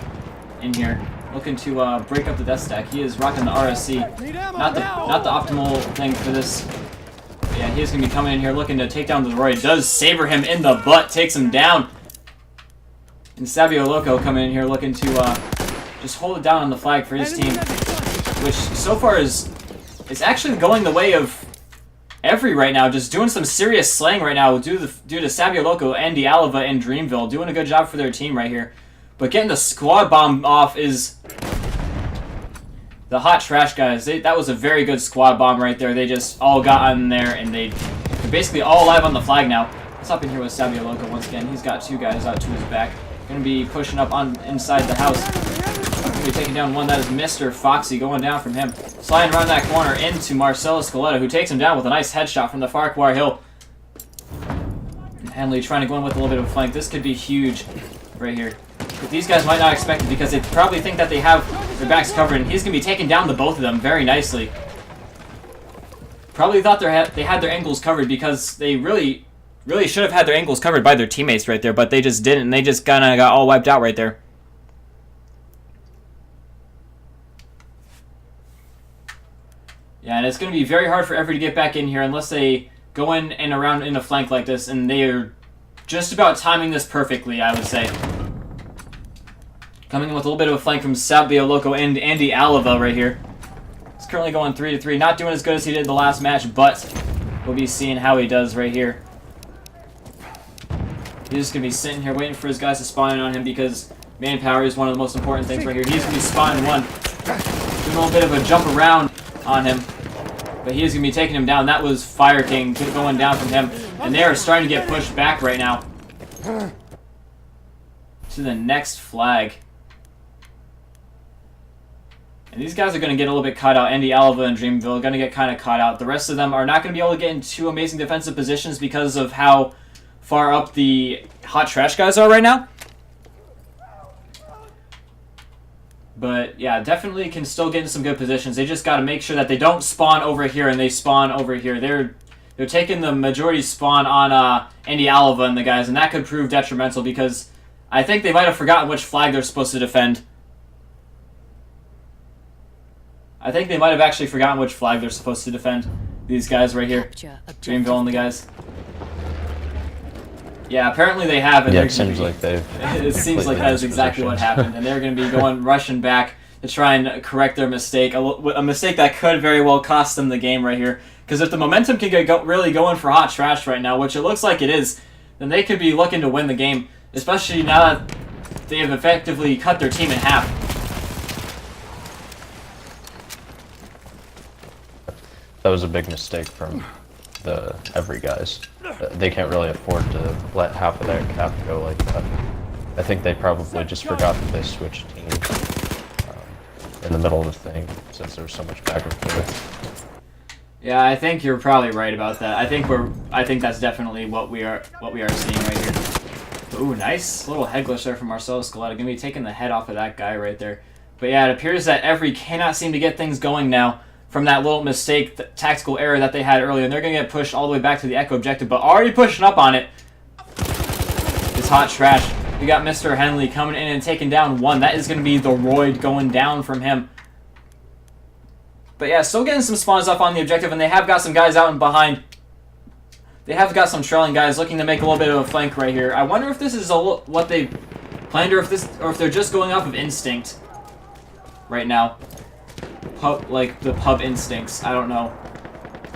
[SPEAKER 3] in here. Looking to break up the death stack. He is rocking the RSC. Not the optimal thing for this. But yeah, he's going to be coming in here looking to take down the Roy. Does saber him in the butt. Takes him down. And Sabio Loco coming in here looking to just hold it down on the flag for his team. Which so far is actually going the way of Evry right now, just doing some serious slaying right now due to Sabio Loco, Andy Alava, and Dreamville. Doing a good job for their team right here. But getting the squad bomb off is the hot trash guys. That was a very good squad bomb right there. They just all got on there, and they're basically all alive on the flag now. Let's hop in here with Sabio Loco once again. He's got 2 guys out to his back. Going to be pushing up on inside the house. Going to be taking down one. That is Mr. Foxy going down from him. Sliding around that corner into Marcelo Scaletta, who takes him down with a nice headshot from the Farquhar Hill. And Henley trying to go in with a little bit of a flank. This could be huge right here. But these guys might not expect it because they probably think that they have their backs covered, and he's going to be taking down the both of them very nicely. Probably thought they had their angles covered because they really should have had their angles covered by their teammates right there, but they just didn't, and they just kind of got all wiped out right there. Yeah, and it's going to be very hard for Evry to get back in here unless they go in and around in a flank like this, and they are just about timing this perfectly, I would say. Coming in with a little bit of a flank from Sabio Loco and Andy Alava right here. He's currently going 3-3, not doing as good as he did the last match, but we'll be seeing how he does right here. He's just going to be sitting here waiting for his guys to spawn in on him because manpower is one of the most important things right here. He's going to be spawning one. Doing a little bit of a jump around on him. But he is going to be taking him down. That was Fire King going down from him. And they are starting to get pushed back right now. To the next flag. And these guys are going to get a little bit caught out. Andy Alava and Dreamville are going to get kind of caught out. The rest of them are not going to be able to get into amazing defensive positions because of how far up the hot trash guys are right now. But yeah, definitely can still get in some good positions. They just got to make sure that they don't spawn over here and they spawn over here. They're taking the majority spawn on Andy Alava and the guys, and that could prove detrimental because I think they might have forgotten which flag they're supposed to defend. I think they might have actually forgotten which flag they're supposed to defend. These guys right here. Dreamville and the guys. Yeah, apparently they have. And
[SPEAKER 2] yeah, it seems like they've...
[SPEAKER 3] It seems like that is exactly what happened. And they're going to be rushing back to try and correct their mistake. A mistake that could very well cost them the game right here. Because if the momentum can get really going for hot trash right now, which it looks like it is, then they could be looking to win the game. Especially now that they have effectively cut their team in half.
[SPEAKER 2] That was a big mistake from the Evry guys. They can't really afford to let half of their cap go like that. I think they probably just forgot that they switched teams in the middle of the thing since there was so much back and forth.
[SPEAKER 3] Yeah, I think you're probably right about that. I think that's definitely what we are seeing right here. Ooh, nice little head glitch there from Marcelo Scaletta. Gonna be taking the head off of that guy right there. But yeah, it appears that Evry cannot seem to get things going now from that little mistake, tactical error that they had earlier. And they're going to get pushed all the way back to the Echo objective, but already pushing up on it. It's hot trash. We got Mr. Henley coming in and taking down one. That is going to be the Royd going down from him. But yeah, still getting some spawns up on the objective, and they have got some guys out and behind. They have got some trailing guys looking to make a little bit of a flank right here. I wonder if this is what they planned, or if they're just going off of instinct right now. Like the pub instincts. I don't know.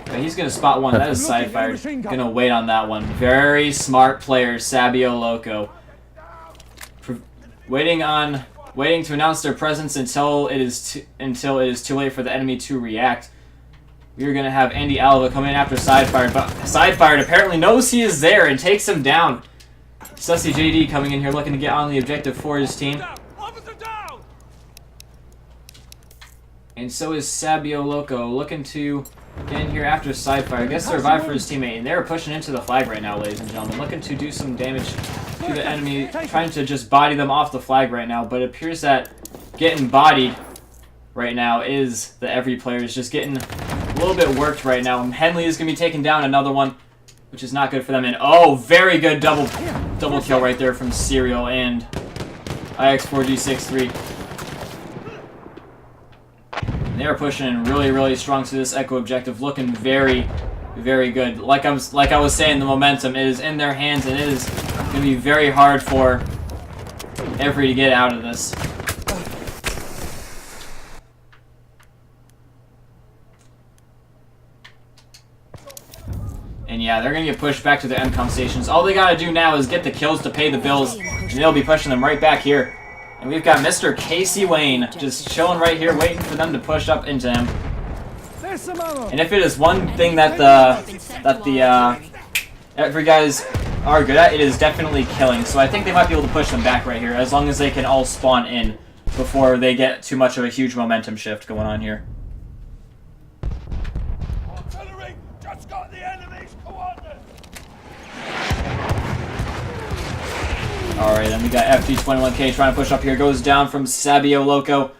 [SPEAKER 3] But he's going to spot one. That is side-fired. Going to wait on that one. Very smart player, Sabio Loco. Waiting to announce their presence until it is too late for the enemy to react. We're going to have Andy Alva come in after side-fired. But side-fired apparently knows he is there and takes him down. Sussy JD coming in here looking to get on the objective for his team. And so is Sabio Loco, looking to get in here after Sidefire. I guess survive for his teammate. And they're pushing into the flag right now, ladies and gentlemen. Looking to do some damage to the enemy. Trying to just body them off the flag right now. But it appears that getting bodied right now is the Evry player is just getting a little bit worked right now. And Henley is going to be taking down another one. which is not good for them. And oh, very good double kill right there from Serial and IX4G63. They are pushing in really, really strong to this Echo objective, looking very, very good. Like I was saying, the momentum is in their hands, and it is going to be very hard for Evry to get out of this. And yeah, they're going to get pushed back to their MCOM stations. All they got to do now is get the kills to pay the bills, and they'll be pushing them right back here. And we've got Mr. Casey Wayne just chilling right here, waiting for them to push up into him. And if it is one thing that the Evry guys are good at, it is definitely killing. So I think they might be able to push them back right here, as long as they can all spawn in before they get too much of a huge momentum shift going on here.
[SPEAKER 5] Artillery just got the enemy's coordinates.
[SPEAKER 3] Alright, then we got FD21K trying to push up here. Goes down from Sabio Loco.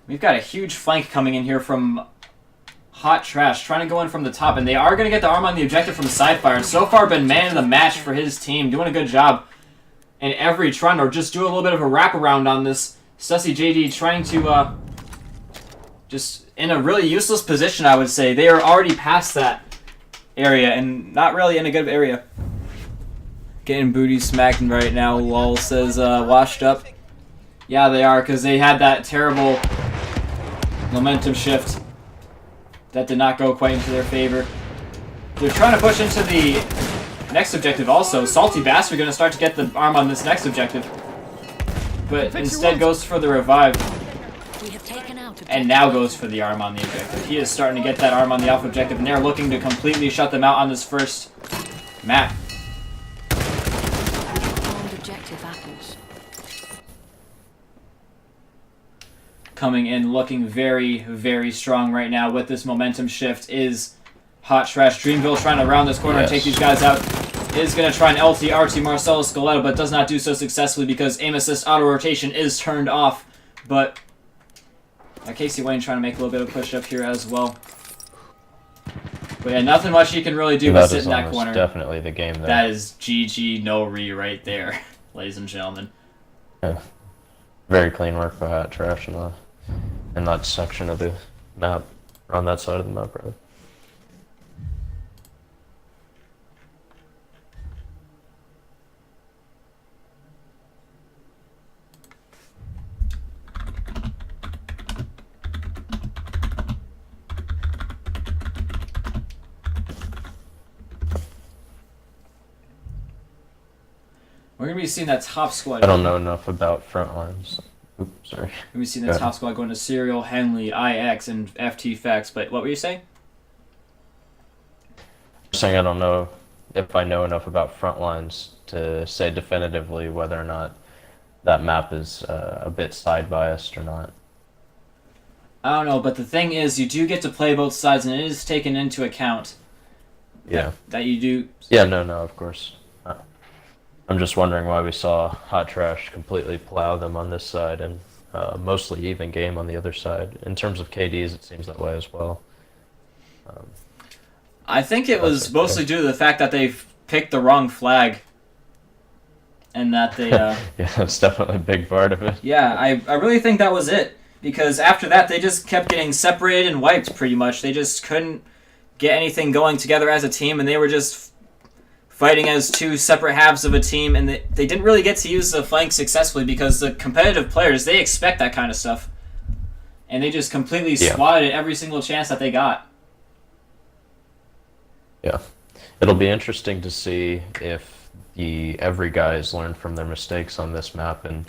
[SPEAKER 3] We've got a huge flank coming in here from Hot Trash, trying to go in from the top. And they are going to get the arm on the objective from Sidefire. So far, been man of the match for his team. Doing a good job. And Evry trying to just do a little bit of a wraparound on this. Stussy JD trying to just in a really useless position, I would say. They are already past that area and not really in a good area. Getting booty smacked right now, lol, says washed up. Yeah, they are, because they had that terrible momentum shift that did not go quite into their favor. They're trying to push into the next objective also. Salty Bastard going to start to get the arm on this next objective. But instead goes for the revive. And now goes for the arm on the objective. He is starting to get that arm on the Alpha objective, and they're looking to completely shut them out on this first map. Coming in looking very, very strong right now with this momentum shift is Hot Trash. Dreamville trying to round this corner and take these guys out. Is going to try an LT, RT, Marcelo Scoletto, but does not do so successfully because aim assist auto rotation is turned off. But Casey Wayne trying to make a little bit of push up here as well. But yeah, nothing much he can really do but sit in that corner.
[SPEAKER 2] Definitely the game there.
[SPEAKER 3] That is GG no re right there, ladies and gentlemen.
[SPEAKER 2] Yeah. Very clean work by Hot Trash in that section of the map, or on that side of the map, rather.
[SPEAKER 3] We're going to be seeing that top squad.
[SPEAKER 2] I don't know enough about front lines. Oops, sorry.
[SPEAKER 3] We're going to be seeing that top squad going to Serial, Henley, IX, and FT Facts. But what were you saying?
[SPEAKER 2] I'm saying I don't know if I know enough about front lines to say definitively whether or not that map is a bit side biased or not.
[SPEAKER 3] I don't know, but the thing is, you do get to play both sides, and it is taken into account.
[SPEAKER 2] Yeah.
[SPEAKER 3] That you do.
[SPEAKER 2] Yeah, no, of course. I'm just wondering why we saw Hot Trash completely plow them on this side and mostly even game on the other side. In terms of KDs, it seems that way as well.
[SPEAKER 3] I think it was mostly due to the fact that they picked the wrong flag. And that they...
[SPEAKER 2] yeah, that's definitely a big part of it.
[SPEAKER 3] Yeah, I really think that was it. Because after that, they just kept getting separated and wiped, pretty much. They just couldn't get anything going together as a team, and they were just fighting as two separate halves of a team, and they didn't really get to use the flank successfully because the competitive players, they expect that kind of stuff. And they just completely swatted every single chance that they got.
[SPEAKER 2] Yeah. It'll be interesting to see if the Evry guys learn from their mistakes on this map and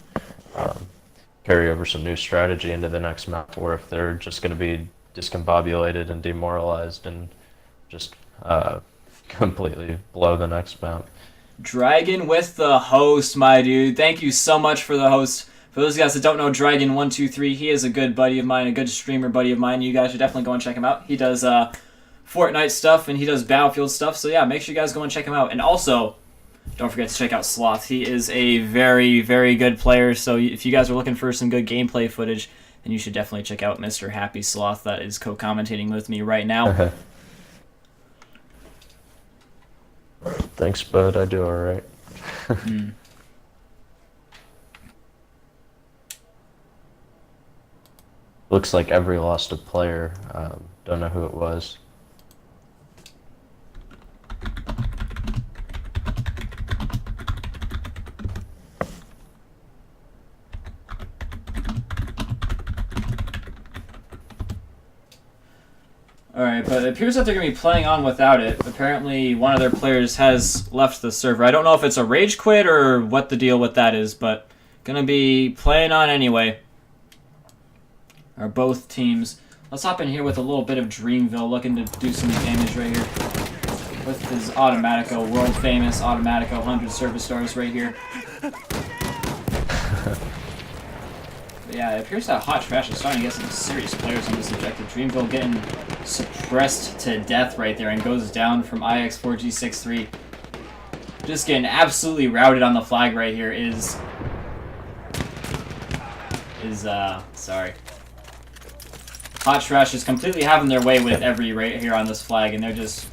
[SPEAKER 2] carry over some new strategy into the next map, or if they're just going to be discombobulated and demoralized and just completely blow the next map.
[SPEAKER 3] Dragon with the host, my dude. Thank you so much for the host. For those guys that don't know Dragon123, he is a good buddy of mine, a good streamer buddy of mine. You guys should definitely go and check him out. He does Fortnite stuff and he does Battlefield stuff. So yeah, make sure you guys go and check him out. And also, don't forget to check out Sloth. He is a very, very good player. So if you guys are looking for some good gameplay footage, then you should definitely check out Mr. Happy Sloth that is co-commentating with me right now.
[SPEAKER 2] Thanks, bud. I do alright. Looks like Evry lost a player. Don't know who it was.
[SPEAKER 3] Alright, but it appears that they're going to be playing on without it. Apparently, one of their players has left the server. I don't know if it's a rage quit or what the deal with that is, but going to be playing on anyway. Or both teams. Let's hop in here with a little bit of Dreamville, looking to do some damage right here. With his Automatico, world famous Automatico, 100 service stars right here. But yeah, it appears that Hot Trash is starting to get some serious players on this objective. Dreamville getting suppressed to death right there and goes down from IX4G63. Just getting absolutely routed on the flag right here sorry. Hot Trash is completely having their way with Evry right here on this flag, and they're just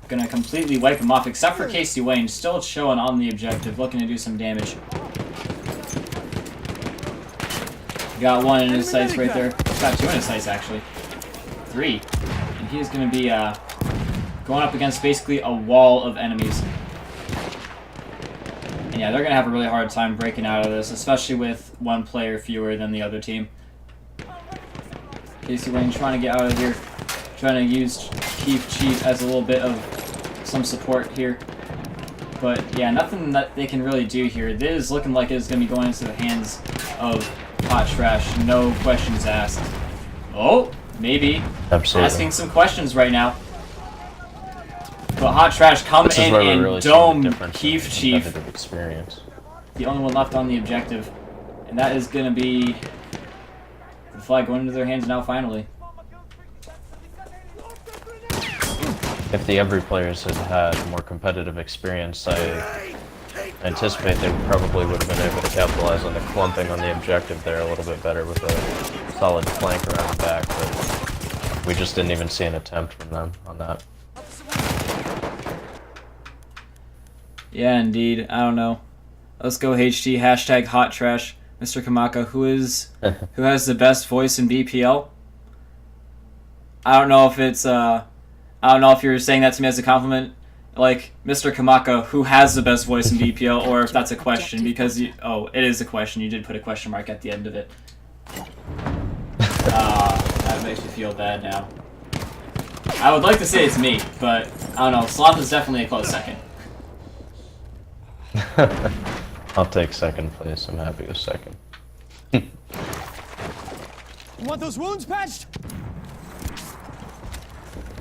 [SPEAKER 3] gonna completely wipe him off, except for Casey Wayne, still showing on the objective, looking to do some damage. Got one in his sights right there. Got two in his sights, actually. 3. And he is gonna be going up against basically a wall of enemies. And yeah, they're gonna have a really hard time breaking out of this, especially with one player fewer than the other team. Casey Wayne trying to get out of here, trying to use Keith Cheat as a little bit of some support here. But yeah, nothing that they can really do here. This is looking like it's going to be going into the hands of Hot Trash, no questions asked. Oh, maybe.
[SPEAKER 2] Absolutely.
[SPEAKER 3] Asking some questions right now. But Hot Trash come
[SPEAKER 2] This is
[SPEAKER 3] in
[SPEAKER 2] where we
[SPEAKER 3] and
[SPEAKER 2] really see the
[SPEAKER 3] dome
[SPEAKER 2] difference in
[SPEAKER 3] Keith Chief,
[SPEAKER 2] competitive experience.
[SPEAKER 3] the only one left on the objective. And that is going to be the flag going into their hands now, finally.
[SPEAKER 2] If the Evry players had had more competitive experience, I anticipate they probably would have been able to capitalize on the clumping on the objective there a little bit better with a solid flank around the back, but we just didn't even see an attempt from them on that.
[SPEAKER 3] Yeah, indeed. I don't know. Let's go HT, hashtag Hot Trash. Mr. Kamaka, who has the best voice in BPL? I don't know if it's, I don't know if you're saying that to me as a compliment, like, Mr. Kamaka, who has the best voice in BPL, or if that's a question, because you, oh, it is a question. You did put a question mark at the end of it. That makes me feel bad now. I would like to say it's me, but I don't know. Sloth is definitely a close second.
[SPEAKER 2] I'll take second place. I'm happy with second.
[SPEAKER 5] You want those wounds patched?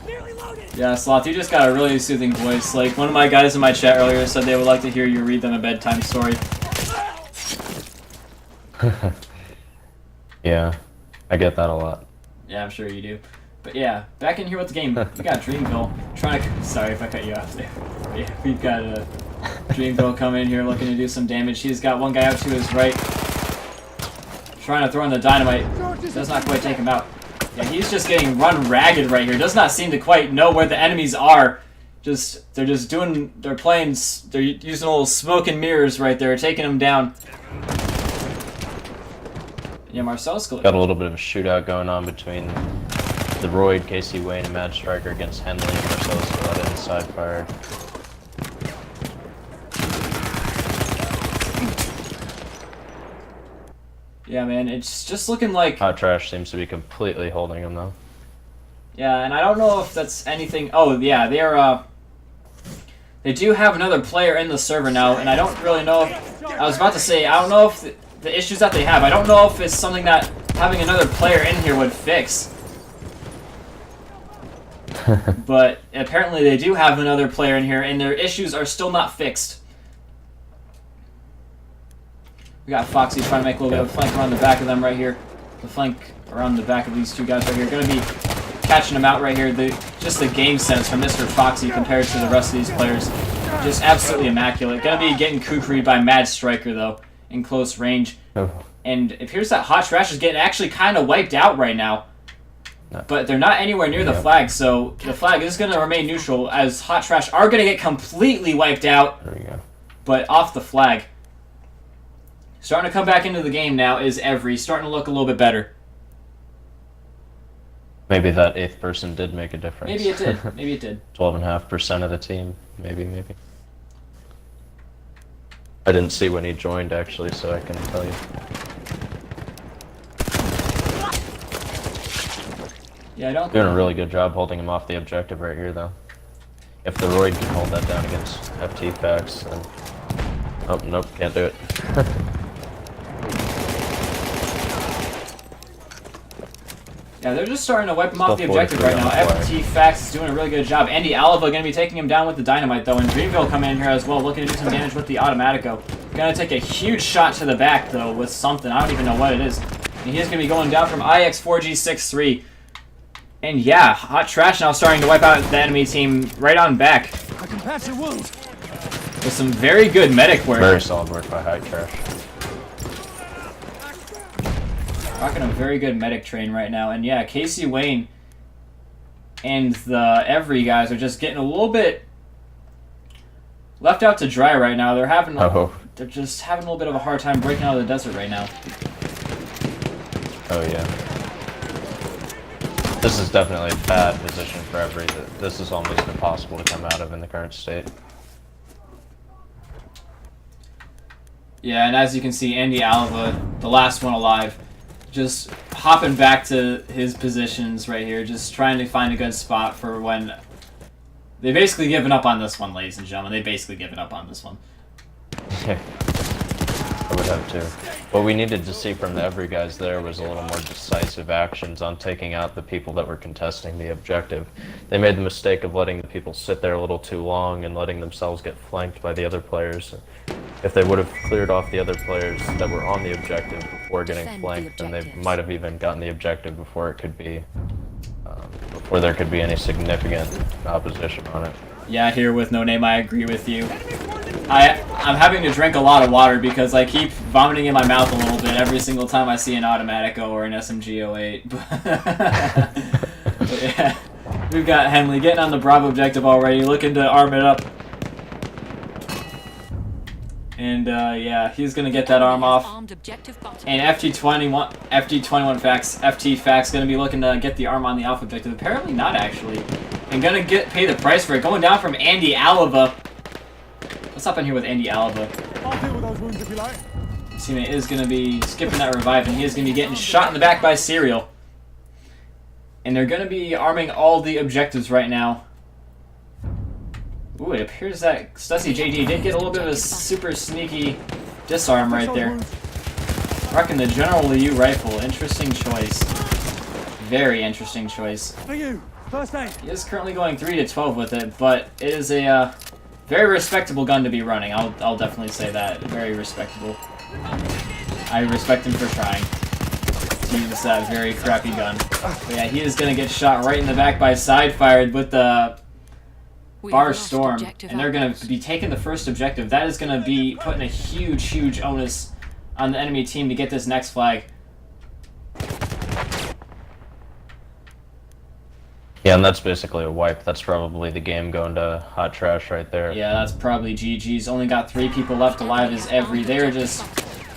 [SPEAKER 5] Nearly loaded.
[SPEAKER 3] Yeah, Sloth, you just got a really soothing voice. Like, one of my guys in my chat earlier said they would like to hear you read them a bedtime story.
[SPEAKER 2] Yeah, I get that a lot.
[SPEAKER 3] Yeah, I'm sure you do. But yeah, back in here with the game. We got Dreamville trying to... Sorry if I cut you off there. But yeah, we've got Dreamville coming in here looking to do some damage. He's got one guy out to his right. Trying to throw in the dynamite. Does not quite take him out. Yeah, he's just getting run ragged right here. Does not seem to quite know where the enemies are. They're using little smoke and mirrors right there, taking him down. Yeah, Marcel's
[SPEAKER 2] Got a little bit of a shootout going on between the Royd, Casey Wayne, and Mad Striker against Henley and Marcel's Skeletta inside fired.
[SPEAKER 3] Yeah, man, it's just looking like...
[SPEAKER 2] Hot Trash seems to be completely holding him, though.
[SPEAKER 3] Yeah, and I don't know if that's anything... Oh, yeah, they do have another player in the server now, and I don't really know if... I was about to say, I don't know if the issues that they have, I don't know if it's something that having another player in here would fix. But apparently they do have another player in here, and their issues are still not fixed. We got Foxy trying to make a little bit of a flank around the back of them right here. The flank around the back of these two guys right here. Going to be catching them out right here. Just the game sense from Mr. Foxy compared to the rest of these players. Just absolutely immaculate. Going to be getting kukried by Mad Striker, though, in close range.
[SPEAKER 2] Oh.
[SPEAKER 3] And it appears that Hot Trash is getting actually kind of wiped out right now.
[SPEAKER 2] No.
[SPEAKER 3] But they're not anywhere near the flag, so the flag is going to remain neutral as Hot Trash are going to get completely wiped out.
[SPEAKER 2] There we go.
[SPEAKER 3] But off the flag. Starting to come back into the game now is Evry, starting to look a little bit better.
[SPEAKER 2] Maybe that 8th person did make a difference.
[SPEAKER 3] Maybe it did. Maybe it did.
[SPEAKER 2] 12.5% of the team. Maybe. I didn't see when he joined, actually, so I couldn't tell you.
[SPEAKER 3] Yeah, I don't.
[SPEAKER 2] Doing a really good job holding him off the objective right here, though. If the Roid can hold that down against FT Facts, then... Oh, nope, can't do it.
[SPEAKER 3] Yeah, they're just starting to wipe him off the
[SPEAKER 2] Still
[SPEAKER 3] objective right
[SPEAKER 2] 43
[SPEAKER 3] now.
[SPEAKER 2] on the flag.
[SPEAKER 3] FT Facts is doing a really good job. Andy Alava going to be taking him down with the dynamite, though, and Dreamville coming in here as well, looking to do some damage with the Automatico. Going to take a huge shot to the back, though, with something. I don't even know what it is. And he's going to be going down from IX4G63. And yeah, Hot Trash now starting to wipe out the enemy team right on back.
[SPEAKER 5] I can patch your wounds.
[SPEAKER 3] With some very good medic work.
[SPEAKER 2] Very solid work by Hot Trash.
[SPEAKER 3] Rocking a very good medic train right now. And yeah, Casey Wayne and the Evry guys are just getting a little bit left out to dry right now. They're having they're just having a little bit of a hard time breaking out of the desert right now.
[SPEAKER 2] Oh, yeah. This is definitely a bad position for Evry. This is almost impossible to come out of in the current state.
[SPEAKER 3] Yeah, and as you can see, Andy Alava, the last one alive, just hopping back to his positions right here, just trying to find a good spot for when... They basically given up on this one, ladies and gentlemen. They basically given up on this one.
[SPEAKER 2] I would have too. What we needed to see from the Evry guys there was a little more decisive actions on taking out the people that were contesting the objective. They made the mistake of letting the people sit there a little too long and letting themselves get flanked by the other players. If they would have cleared off the other players that were on the objective before getting
[SPEAKER 1] Defend
[SPEAKER 2] flanked,
[SPEAKER 1] the
[SPEAKER 2] then they
[SPEAKER 1] objectives.
[SPEAKER 2] might have even gotten the objective before it could be, before there could be any significant opposition on it.
[SPEAKER 3] Yeah, here with No Name, I agree with you. I'm having to drink a lot of water because I keep vomiting in my mouth a little bit every single time I see an Automatico or an SMG08. But yeah, we've got Henley getting on the Bravo objective already, looking to arm it up. And yeah, he's gonna get that arm off.
[SPEAKER 1] Armed objective bottom.
[SPEAKER 3] And FT21 Facts gonna be looking to get the arm on the Alpha objective. Apparently not, actually. And gonna pay the price for it. Going down from Andy Alava. What's up in here with Andy Alava?
[SPEAKER 5] I'll deal with those wounds if you like.
[SPEAKER 3] His teammate is gonna be skipping that revive, and he is gonna be getting shot in the back by Serial. And they're gonna be arming all the objectives right now. Ooh, it appears that Stussy JD did get a little bit of a super sneaky disarm right there. Rocking the General Liu rifle. Interesting choice. Very interesting choice.
[SPEAKER 5] For you, first aid.
[SPEAKER 3] He is currently going 3 to 12 with it, but it is a very respectable gun to be running. I'll definitely say that. Very respectable. I respect him for trying to use that very crappy gun. But yeah, he is going to get shot right in the back by Sidefired with the
[SPEAKER 1] We
[SPEAKER 3] Bar
[SPEAKER 1] have lost
[SPEAKER 3] Storm,
[SPEAKER 1] objective
[SPEAKER 3] and they're going
[SPEAKER 1] apples.
[SPEAKER 3] to be taking the first objective. That is going to be putting a huge onus on the enemy team to get this next flag.
[SPEAKER 2] Yeah, and that's basically a wipe. That's probably the game going to Hot Trash right there.
[SPEAKER 3] Yeah, that's probably GG's. Only got 3 people left alive as Evry. They're just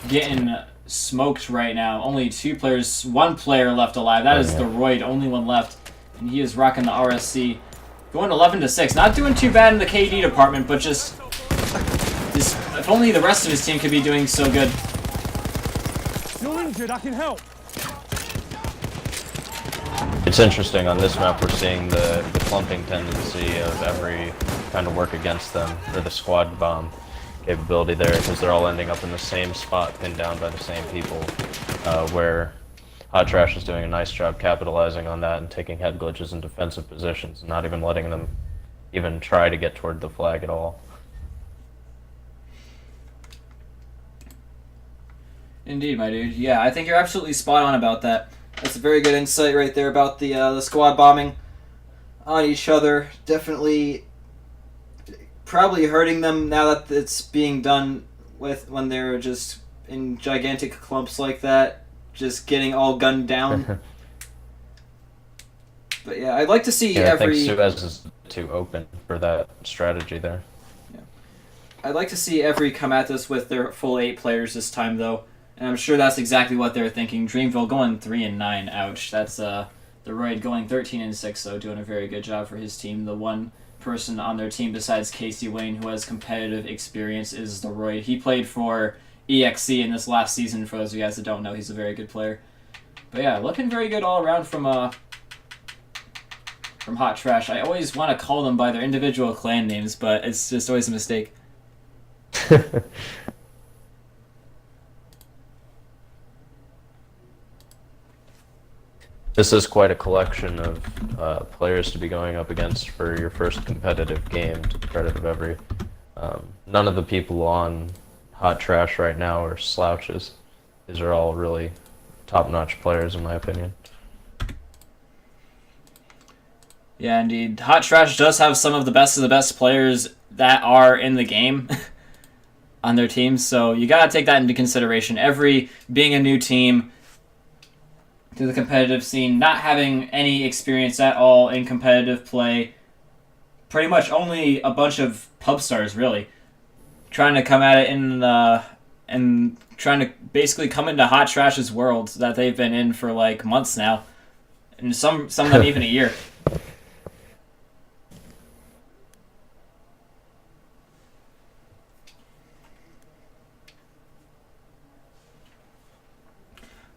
[SPEAKER 3] getting smoked right now. Only 1 player left alive. That is the Roid, only one left. And he is rocking the RSC. Going 11 to 6. Not doing too bad in the KD department, but just if only the rest of his team could be doing so good.
[SPEAKER 5] You're injured, I can help.
[SPEAKER 2] It's interesting, on this map we're seeing the clumping tendency of every kind of work against them, or the squad bomb capability there, because they're all ending up in the same spot, pinned down by the same people, where Hot Trash is doing a nice job capitalizing on that and taking head glitches in defensive positions, and not even letting them even try to get toward the flag at all.
[SPEAKER 3] Indeed, my dude. Yeah, I think you're absolutely spot on about that. That's a very good insight right there about the squad bombing on each other. Definitely, probably hurting them now that it's being done with when they're just in gigantic clumps like that, just getting all gunned down. But yeah, I'd like to see
[SPEAKER 2] Yeah, I think
[SPEAKER 3] every.
[SPEAKER 2] Suez is too open for that strategy there.
[SPEAKER 3] I'd like to see Evry come at this with their full 8 players this time, though, and I'm sure that's exactly what they're thinking. Dreamville going 3-9. Ouch. That's the Royd going 13-6, though, doing a very good job for his team. The one person on their team besides Casey Wayne who has competitive experience is the Royd. He played for EXC in this last season. For those of you guys that don't know, he's a very good player. But yeah, looking very good all around from Hot Trash. I always want to call them by their individual clan names, but it's just always a mistake.
[SPEAKER 2] This is quite a collection of players to be going up against for your first competitive game, to the credit of Evry. None of the people on Hot Trash right now are slouches. These are all really top-notch players, in my opinion.
[SPEAKER 3] Yeah, indeed. Hot Trash does have some of the best players that are in the game on their team, so you gotta take that into consideration. Evry being a new team to the competitive scene, not having any experience at all in competitive play, pretty much only a bunch of pub stars, really, trying to come at it and trying to basically come into Hot Trash's world that they've been in for like months now, and some of them even a year.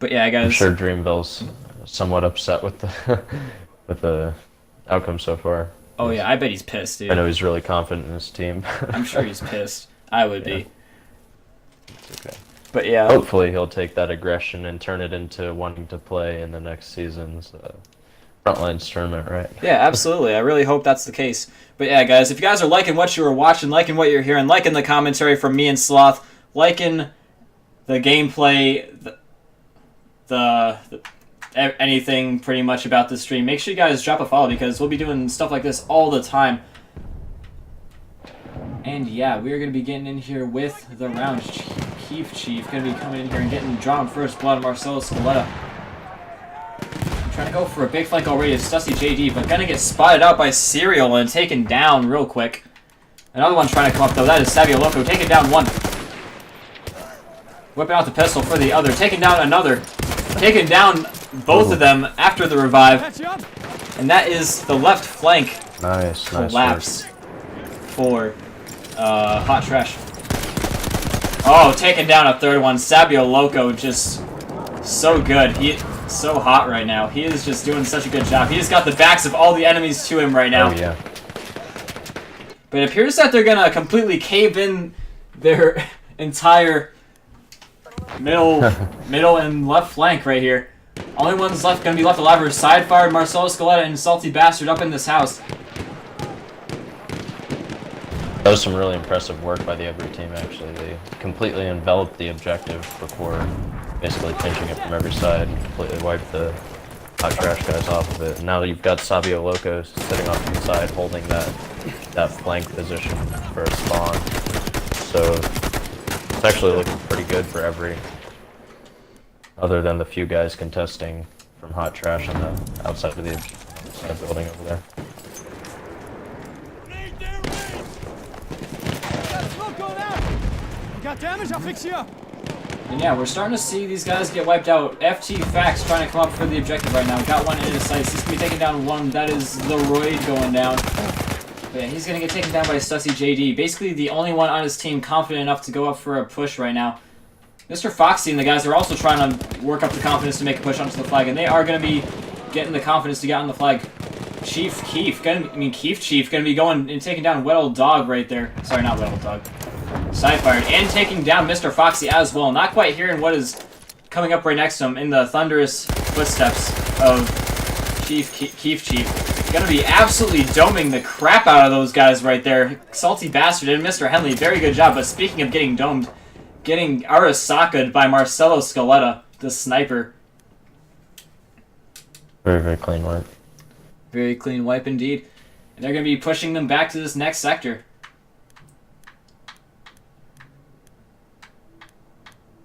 [SPEAKER 3] But yeah, guys.
[SPEAKER 2] I'm sure Dreamville's somewhat upset with the with the outcome so far.
[SPEAKER 3] Oh yeah, I bet he's pissed, dude.
[SPEAKER 2] I know he's really confident in his team.
[SPEAKER 3] I'm sure he's pissed. I would be.
[SPEAKER 2] It's okay.
[SPEAKER 3] But yeah.
[SPEAKER 2] Hopefully he'll take that aggression and turn it into wanting to play in the next season's Frontlines tournament, right?
[SPEAKER 3] Yeah, absolutely. I really hope that's the case. But yeah, guys, if you guys are liking what you were watching, liking what you're hearing, liking the commentary from me and Sloth, liking the gameplay, anything pretty much about this stream, make sure you guys drop a follow because we'll be doing stuff like this all the time. And yeah, we're going to be getting in here with the round. Chief going to be coming in here and getting drawn first blood. Marcelo Scaletta trying to go for a big flank already. It's Stussy JD, but going to get spotted out by Serial and taken down real quick. Another one trying to come up though. That is Savio Loco taking down one. Whipping out the pistol for the other. Taking down another. Taking down both of them after the revive. And that is the left flank collapse for Hot Trash. Oh, taking down a third one. Sabio Loco just so good. He so hot right now. He is just doing such a good job. He has got the backs of all the enemies to him right now.
[SPEAKER 2] Oh, yeah.
[SPEAKER 3] But it appears that they're going to completely cave in their entire middle and left flank right here. Only ones left going to be left alive are Sidefire, Marcelo Scaletta, and Salty Bastard up in this house.
[SPEAKER 2] That was some really impressive work by the Evry team, actually. They completely enveloped the objective before basically pinching it from every side and completely wiped the Hot Trash guys off of it. And now you've got Sabio Loco sitting off to the side holding that flank position for a spawn. So it's actually looking pretty good for Evry, other than the few guys contesting from Hot Trash on the outside of the building over there.
[SPEAKER 5] Got damage, I'll fix you up.
[SPEAKER 3] And yeah, we're starting to see these guys get wiped out. FT Fax trying to come up for the objective right now. Got one in his sights. He's going to be taking down one. That is the Royd going down. But yeah, he's going to get taken down by Stussy JD. Basically the only one on his team confident enough to go up for a push right now. Mr. Foxy and the guys are also trying to work up the confidence to make a push onto the flag. And they are going to be getting the confidence to get on the flag. Chief Chief going to be going and taking down Wet Old Dog right there. Sorry, not Wet Old Dog. Side-fired and taking down Mr. Foxy as well. Not quite hearing what is coming up right next to him in the thunderous footsteps of Chief. Gonna be absolutely doming the crap out of those guys right there. Salty Bastard and Mr. Henley, very good job. But speaking of getting domed, getting Arasaka'd by Marcelo Scaletta, the sniper.
[SPEAKER 2] Very, very clean wipe.
[SPEAKER 3] Very clean wipe indeed. And they're gonna be pushing them back to this next sector.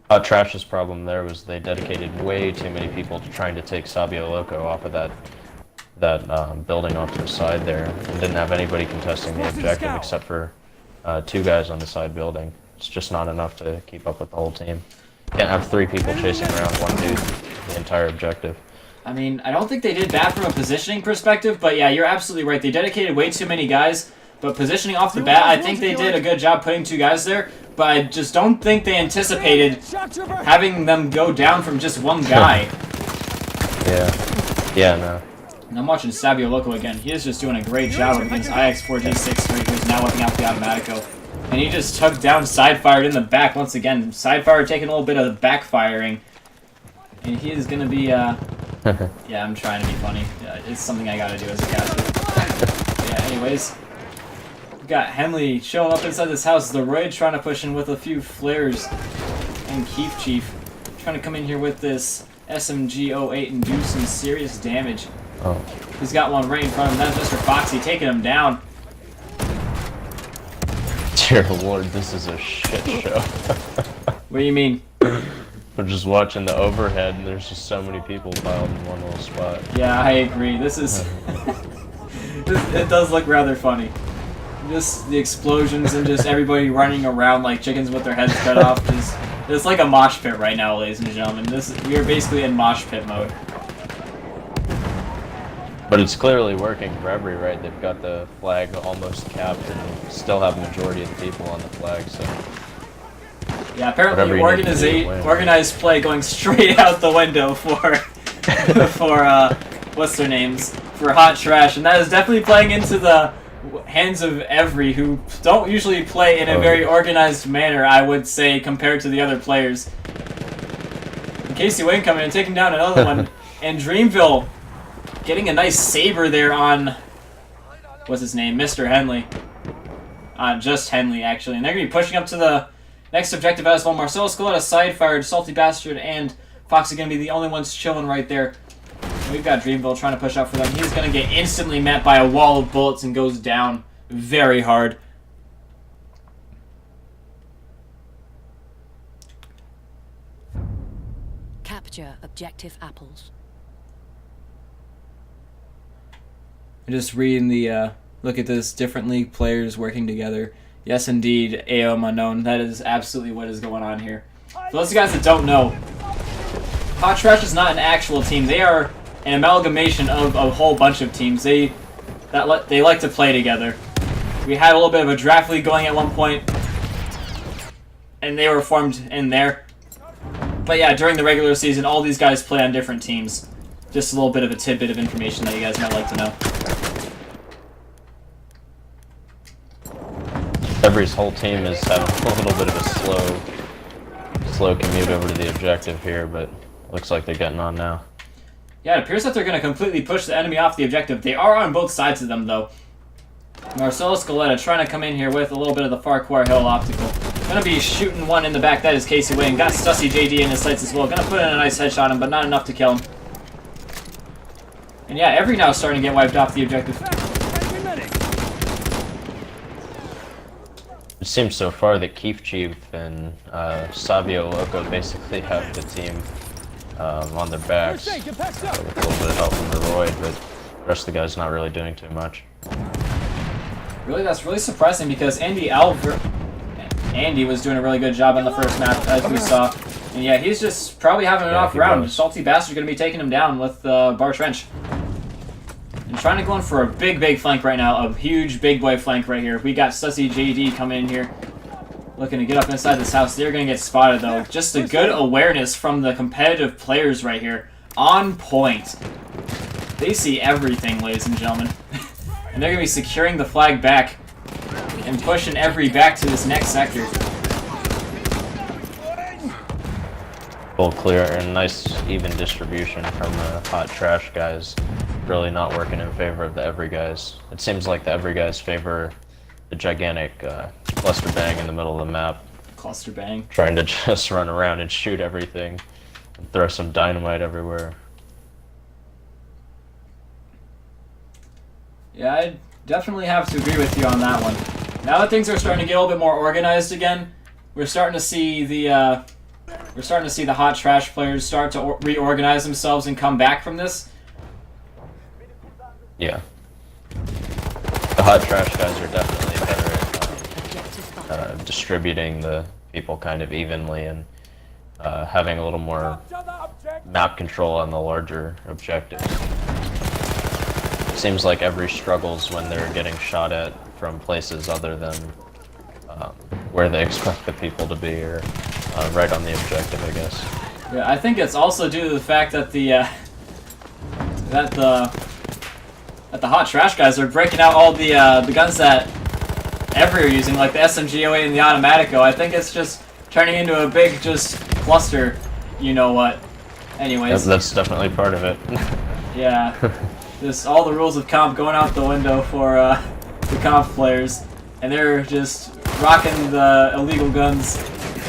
[SPEAKER 2] Hot Trash's problem there was they dedicated way too many people to trying to take Sabio Loco off of that building off to the side there, and didn't have anybody contesting the objective except for 2 guys on the side building. It's just not enough to keep up with the whole team. Can't have 3 people chasing around 1 dude the entire objective.
[SPEAKER 3] I mean, I don't think they did bad from a positioning perspective, but yeah, you're absolutely right. They dedicated way too many guys, but positioning off the bat, I think they did a good job putting 2 guys there, but I just don't think they anticipated having them go down from just 1 guy.
[SPEAKER 2] Yeah, no.
[SPEAKER 3] And I'm watching Sabio Loco again. He is just doing a great job against IX4G63, who's now whipping out the Automatico. And he just took down Sidefired in the back once again. Sidefired taking a little bit of the backfiring. And he is going to be, yeah, I'm trying to be funny. Yeah, it's something I gotta do as a captain. Yeah, anyways. We've got Henley showing up inside this house. The Royd trying to push in with a few flares. And Keef Chief trying to come in here with this SMG-08 and do some serious damage.
[SPEAKER 2] Oh.
[SPEAKER 3] He's got one right in front of him. That's Mr. Foxy taking him down.
[SPEAKER 2] Dear Lord, this is a shit show.
[SPEAKER 3] What do you mean?
[SPEAKER 2] We're just watching the overhead, and there's just so many people piled in one little spot.
[SPEAKER 3] Yeah, I agree. This is... it does look rather funny. Just the explosions and just everybody running around like chickens with their heads cut off. It's like a mosh pit right now, ladies and gentlemen. We are basically in mosh pit mode.
[SPEAKER 2] But it's clearly working for Evry, right? They've got the flag almost capped and still have majority of the people on the flag, so...
[SPEAKER 3] Yeah, apparently organized play going straight out the window for what's their names? For Hot Trash, and that is definitely playing into the hands of Evry, who don't usually play in a very organized manner, I would say, compared to the other players. And Casey Wayne coming and taking down another one, and Dreamville getting a nice saber there on, what's his name, Mr. Henley. Just Henley, actually. And they're going to be pushing up to the next objective as well. Marcelo Scaletta side-fired, Salty Bastard, and Fox are going to be the only ones chilling right there. And we've got Dreamville trying to push up for them. He's going to get instantly met by a wall of bullets and goes down very hard.
[SPEAKER 1] Capture objective apples.
[SPEAKER 3] Just reading the, look at this, different league players working together. Yes, indeed, AOM Unknown. That is absolutely what is going on here. For those of you guys that don't know, Hot Trash is not an actual team. They are an amalgamation of a whole bunch of teams. They like to play together. We had a little bit of a draft league going at one point, and they were formed in there. But yeah, during the regular season, all these guys play on different teams. Just a little bit of a tidbit of information that you guys might like to know.
[SPEAKER 2] Evry's whole team is having a little bit of a slow commute over to the objective here, but looks like they're getting on now.
[SPEAKER 3] Yeah, it appears that they're going to completely push the enemy off the objective. They are on both sides of them, though. Marcelo Scaletta trying to come in here with a little bit of the Farquhar Hill Optical. Going to be shooting one in the back. That is Casey Wayne. Got Stussy JD in his sights as well. Going to put in a nice headshot on him, but not enough to kill him. And yeah, Evry now starting to get wiped off the objective.
[SPEAKER 2] It seems so far that Keef Chief and Sabio Loco basically have the team on their backs with a little bit of help from the Royd, but the rest of the guys not really doing too much.
[SPEAKER 3] Really, that's really surprising because Andy was doing a really good job on the first map, as we saw. And yeah, he's just probably having an off round. Salty Bastard's going to be taking him down with Bar Trench. And trying to go in for a big flank right now, a huge big boy flank right here. We got Sussy JD coming in here, looking to get up inside this house. They're going to get spotted though. Just a good awareness from the competitive players right here. On point. They see everything, ladies and gentlemen. And they're going to be securing the flag back and pushing Evry back to this next sector.
[SPEAKER 2] Full clear and nice even distribution from the Hot Trash guys. Really not working in favor of the Evry guys. It seems like the Evry guys favor the gigantic cluster bang in the middle of the map.
[SPEAKER 3] Cluster bang.
[SPEAKER 2] Trying to just run around and shoot everything and throw some dynamite everywhere.
[SPEAKER 3] Yeah, I definitely have to agree with you on that one. Now that things are starting to get a little bit more organized again, we're starting to see the Hot Trash players start to reorganize themselves and come back from this.
[SPEAKER 2] Yeah. The hot trash guys are definitely better
[SPEAKER 1] Objective
[SPEAKER 2] at distributing the people kind of evenly and having a little more
[SPEAKER 5] Capture that objective.
[SPEAKER 2] map control on the larger objectives. It seems like Evry struggles when they're getting shot at from places other than where they expect the people to be, or right on the objective, I guess.
[SPEAKER 3] Yeah, I think it's also due to the fact that the hot trash guys are breaking out all the guns that Evry are using, like the SMG-08 and the Automatico. I think it's just turning into a big just cluster, you know what. Anyways.
[SPEAKER 2] That's definitely part of it.
[SPEAKER 3] Yeah. Just all the rules of comp going out the window for the comp players. And they're just rocking the illegal guns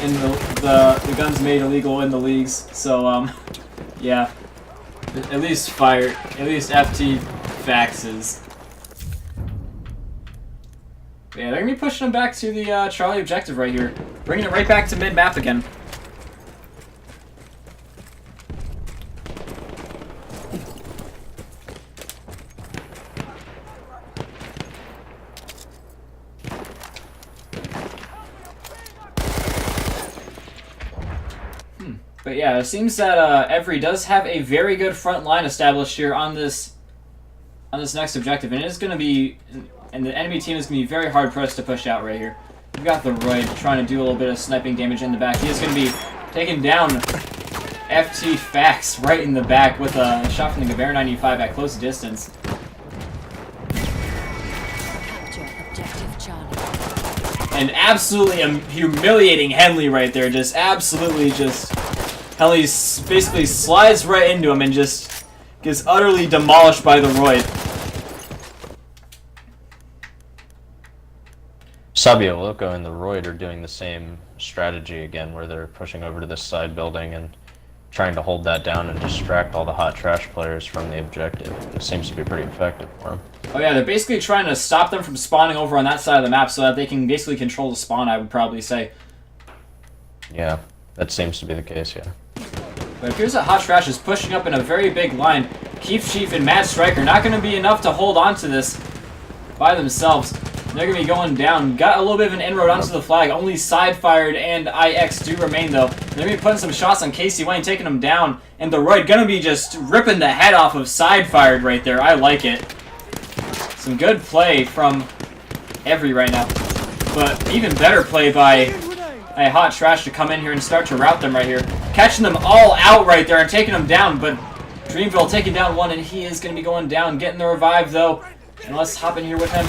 [SPEAKER 3] in the guns made illegal in the leagues. So, yeah. At least FT faxes. Yeah, they're gonna be pushing them back to the Charlie objective right here. Bringing it right back to mid-map again. But yeah, it seems that Evry does have a very good front line established here on this next objective, and it is going to be, and the enemy team is going to be very hard pressed to push out right here. We've got the Royd trying to do a little bit of sniping damage in the back. He is going to be taking down FT Fax right in the back with a shot from the Gewehr 95 at close distance.
[SPEAKER 1] Capture objective Charlie.
[SPEAKER 3] And absolutely humiliating Henley right there. Just absolutely just... Henley basically slides right into him and just gets utterly demolished by the Royd.
[SPEAKER 2] Sabio Loco and the Royd are doing the same strategy again, where they're pushing over to this side building and trying to hold that down and distract all the hot trash players from the objective. It seems to be pretty effective for them.
[SPEAKER 3] Oh yeah, they're basically trying to stop them from spawning over on that side of the map so that they can basically control the spawn, I would probably say.
[SPEAKER 2] Yeah, that seems to be the case, yeah.
[SPEAKER 3] But it appears that Hot Trash is pushing up in a very big line. Keith Chief and Mad Striker not going to be enough to hold on to this by themselves. They're going to be going down. Got a little bit of an inroad onto the flag. Only Side-Fired and IX do remain, though. They're going to be putting some shots on Casey Wayne, taking him down. And the Royd going to be just ripping the head off of Side-Fired right there. I like it. Some good play from Evry right now. But even better play by a Hot Trash to come in here and start to rout them right here. Catching them all out right there and taking them down. But Dreamville taking down one, and he is going to be going down. Getting the revive, though. And let's hop in here with him.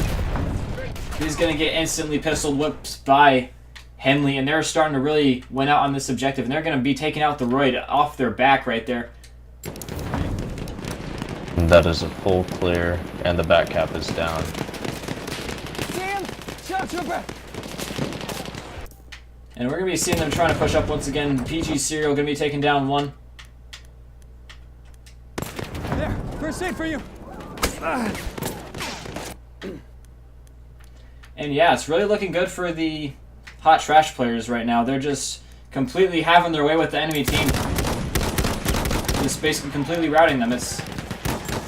[SPEAKER 3] He's going to get instantly pistol whipped by Henley, and they're starting to really win out on this objective, and they're going to be taking out the Royd off their back right there.
[SPEAKER 2] And that is a full clear, and the back cap is down.
[SPEAKER 5] Sam, shut your back.
[SPEAKER 3] And we're going to be seeing them trying to push up once again. PG Serial going to be taking down one.
[SPEAKER 5] There, first aid for you.
[SPEAKER 3] And yeah, it's really looking good for the Hot Trash players right now. They're just completely having their way with the enemy team. Just basically completely routing them. It's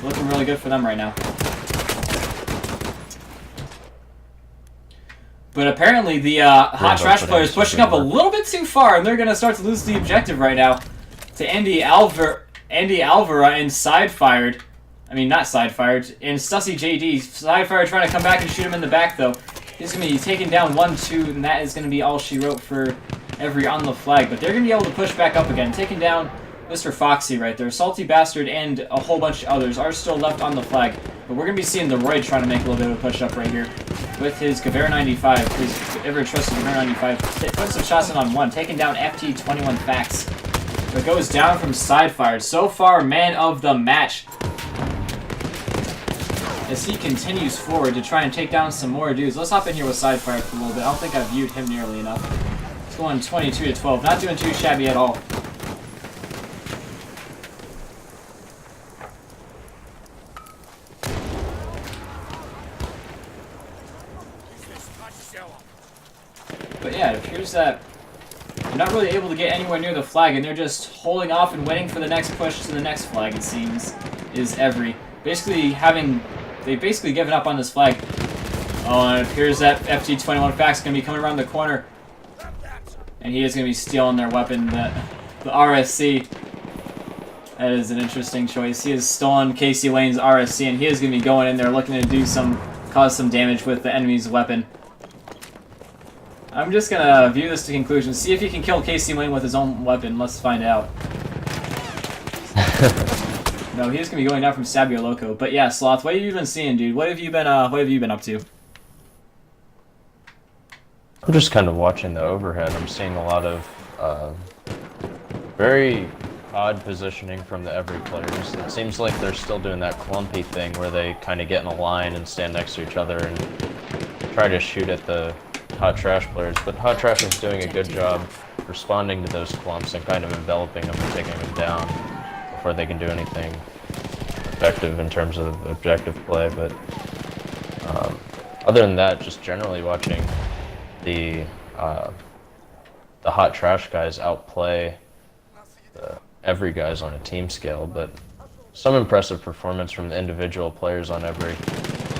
[SPEAKER 3] looking really good for them right now. But apparently the Hot Trash players pushing up a little bit too far, and they're going to start to lose the objective right now to Andy Alvara and Side-Fired. I mean, not Side-Fired, and Stussy JD. Side-Fired trying to come back and shoot him in the back, though. He's going to be taking down 1-2, and that is going to be all she wrote for Evry on the flag. But they're going to be able to push back up again, taking down Mr. Foxy right there. Salty Bastard and a whole bunch of others are still left on the flag. But we're going to be seeing the Royd trying to make a little bit of a push up right here with his Gewehr 95, his ever-trusted Gewehr 95. Putting some shots in on one, taking down FT21 Fax. But goes down from Side-Fired. So far, man of the match, as he continues forward to try and take down some more dudes. Let's hop in here with Side-Fired for a little bit. I don't think I've viewed him nearly enough. He's going 22-12. Not doing too shabby at all. But yeah, it appears that they're not really able to get anywhere near the flag, and they're just holding off and waiting for the next push to the next flag, it seems, is Evry. Basically having they've basically given up on this flag. Oh, and it appears that FT21 Fact's going to be coming around the corner. And he is going to be stealing their weapon, the RSC. That is an interesting choice. He has stolen Casey Wayne's RSC, and he is going to be going in there looking to do cause some damage with the enemy's weapon. I'm just going to view this to conclusion. See if he can kill Casey Wayne with his own weapon. Let's find out. No, he is going to be going down from Sabio Loco. But yeah, Sloth, what have you been seeing, dude? What have you been up to?
[SPEAKER 2] I'm just kind of watching the overhead. I'm seeing a lot of very odd positioning from the Evry players. It seems like they're still doing that clumpy thing where they kind of get in a line and stand next to each other and try to shoot at the Hot Trash players. But Hot Trash is doing a good job responding to those clumps and kind of enveloping them and taking them down before they can do anything effective in terms of objective play. But other than that, just generally watching the Hot Trash guys outplay the Evry guys on a team scale, but some impressive performance from the individual players on Evry.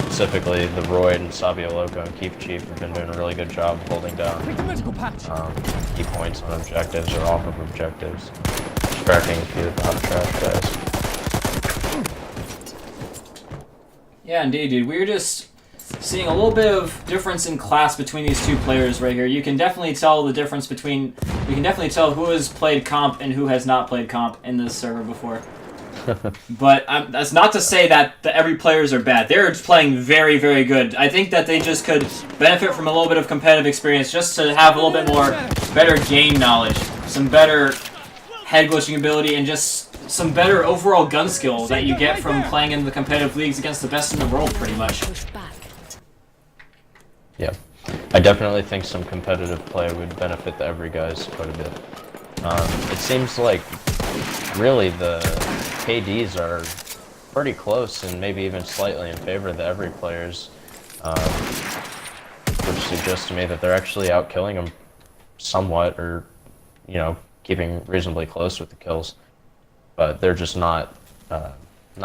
[SPEAKER 2] Specifically, the Royd and Sabio Loco and Keep Chief have been doing a really good job holding down key points on objectives or off of objectives, distracting a few of the Hot Trash guys.
[SPEAKER 3] Yeah, indeed, dude. We're just seeing a little bit of difference in class between these two players right here. You can definitely tell the difference between... You can definitely tell who has played comp and who has not played comp in this server before. But that's not to say that the Evry players are bad. They're playing very, very good. I think that they just could benefit from a little bit of competitive experience just to have a little bit more better game knowledge, some better head glitching ability, and just some better overall gun skill that you get from playing in the competitive leagues against the best in the world, pretty much.
[SPEAKER 2] Yeah, I definitely think some competitive play would benefit the Evry guys quite a bit. It seems like really the KDs are pretty close and maybe even slightly in favor of the Evry players, which suggests to me that they're actually out killing them somewhat, or keeping reasonably close with the kills, but they're just not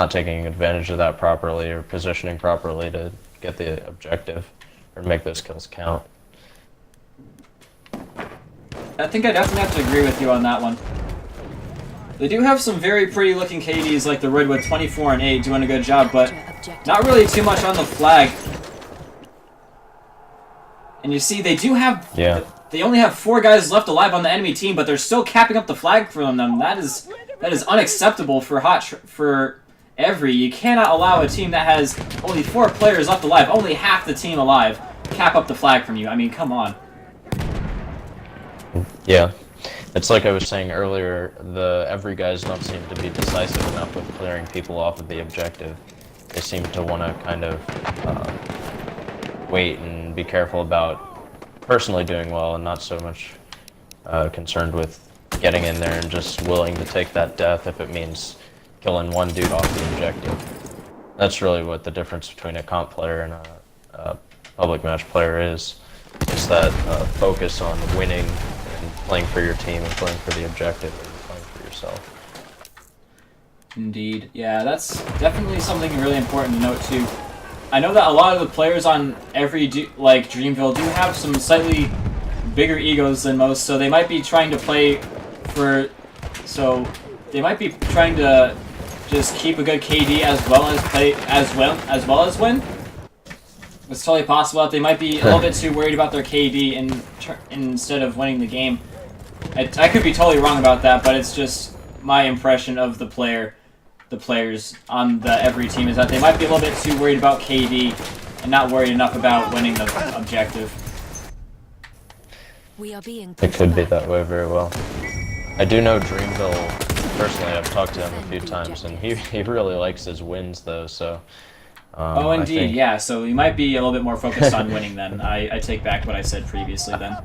[SPEAKER 2] taking advantage of that properly or positioning properly to get the objective or make those kills count.
[SPEAKER 3] I think I definitely have to agree with you on that one. They do have some very pretty looking KDs like the Red with 24 and 8 doing a good job, but not really too much on the flag. And you see, they do have...
[SPEAKER 2] Yeah.
[SPEAKER 3] They only have 4 guys left alive on the enemy team, but they're still capping up the flag from them. That is unacceptable for Evry. You cannot allow a team that has only 4 players left alive, only half the team alive, cap up the flag from you. I mean, come on.
[SPEAKER 2] Yeah. It's like I was saying earlier, the Evry guys don't seem to be decisive enough with clearing people off of the objective. They seem to want to kind of wait and be careful about personally doing well and not so much concerned with getting in there and just willing to take that death if it means killing one dude off the objective. That's really what the difference between a comp player and a public match player is. It's that focus on winning and playing for your team and playing for the objective and playing for yourself.
[SPEAKER 3] Indeed. Yeah, that's definitely something really important to note too. I know that a lot of the players on Evry, like Dreamville, do have some slightly bigger egos than most, so they might be trying to play for... So, they might be trying to just keep a good KD as well as play as well as win. It's totally possible that they might be a little bit too worried about their KD instead of winning the game. I could be totally wrong about that, but it's just my impression of the players on the Evry team is that they might be a little bit too worried about KD and not worried enough about winning the objective.
[SPEAKER 2] It could be that way very well. I do know Dreamville personally. I've talked to him a few times, and he really likes his wins though. So.
[SPEAKER 3] Oh, indeed, yeah. So you might be a little bit more focused on winning then. I take back what I said previously then.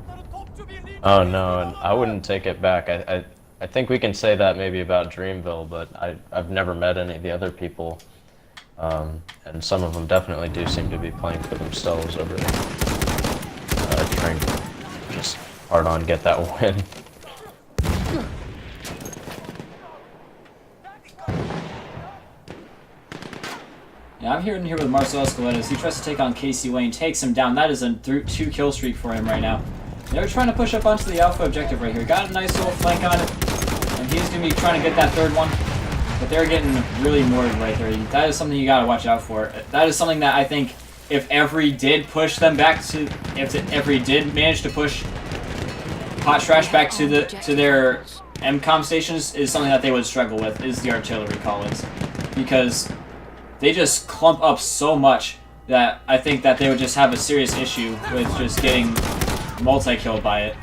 [SPEAKER 2] Oh no, I wouldn't take it back. I think we can say that maybe about Dreamville, but I've never met any of the other people, and some of them definitely do seem to be playing for themselves over there, trying to just hard on get that win.
[SPEAKER 3] Yeah, I'm here with Marcelo Escaleta as he tries to take on Casey Wayne, takes him down. That is a 2-kill streak for him right now. They're trying to push up onto the alpha objective right here. Got a nice little flank on it, and he's going to be trying to get that third one. But they're getting really moored right there. That is something you got to watch out for. That is something that I think if Evry did push them back to, if Evry did manage to push Hot Trash back to their MCOM stations, is something that they would struggle with, is the artillery call-ins. Because they just clump up so much that I think that they would just have a serious issue with just getting multi-killed by it.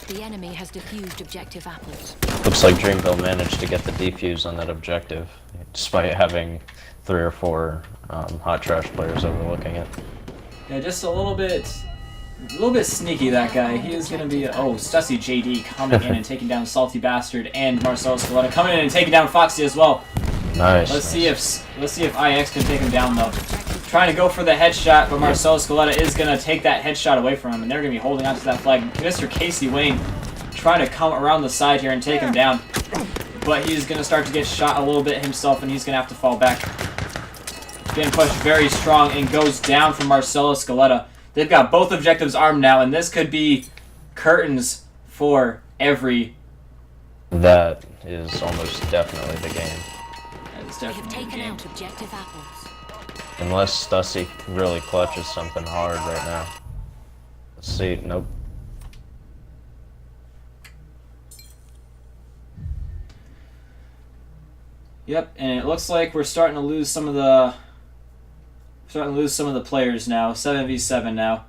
[SPEAKER 1] The enemy has defused objective apples.
[SPEAKER 2] Looks like Dreamville managed to get the defuse on that objective, despite having 3 or 4 Hot Trash players overlooking it.
[SPEAKER 3] Yeah, just a little bit sneaky, that guy. He is going to be... Oh, Stussy JD coming in and taking down Salty Bastard, and Marcelo Escaleta coming in and taking down Foxy as well.
[SPEAKER 2] Nice.
[SPEAKER 3] Let's see if IX can take him down, though. Trying to go for the headshot, but Marcelo Escaleta is going to take that headshot away from him, and they're going to be holding onto that flag. Mr. Casey Wayne trying to come around the side here and take him down, but he's going to start to get shot a little bit himself, and he's going to have to fall back. Getting pushed very strong and goes down from Marcelo Escaleta. They've got both objectives armed now, and this could be curtains for Evry.
[SPEAKER 2] That is almost definitely the game.
[SPEAKER 3] That is
[SPEAKER 1] They have
[SPEAKER 3] definitely the
[SPEAKER 1] taken
[SPEAKER 3] game.
[SPEAKER 1] out objective apples.
[SPEAKER 2] Unless Stussy really clutches something hard right now. Let's see. Nope.
[SPEAKER 3] Yep, and it looks like we're starting to lose some of the players now. 7v7 now.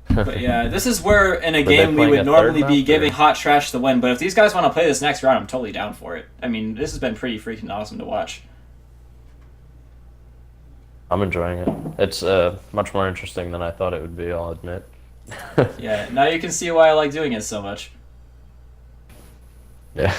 [SPEAKER 3] But yeah, this is where in a
[SPEAKER 2] Were they
[SPEAKER 3] game we
[SPEAKER 2] playing
[SPEAKER 3] would
[SPEAKER 2] a
[SPEAKER 3] normally
[SPEAKER 2] third
[SPEAKER 3] be
[SPEAKER 2] map,
[SPEAKER 3] giving
[SPEAKER 2] or?
[SPEAKER 3] Hot Trash the win. But if these guys want to play this next round, I'm totally down for it. I mean, this has been pretty freaking awesome to watch.
[SPEAKER 2] I'm enjoying it. It's much more interesting than I thought it would be, I'll admit.
[SPEAKER 3] Yeah, now you can see why I like doing it so much.
[SPEAKER 2] Yeah.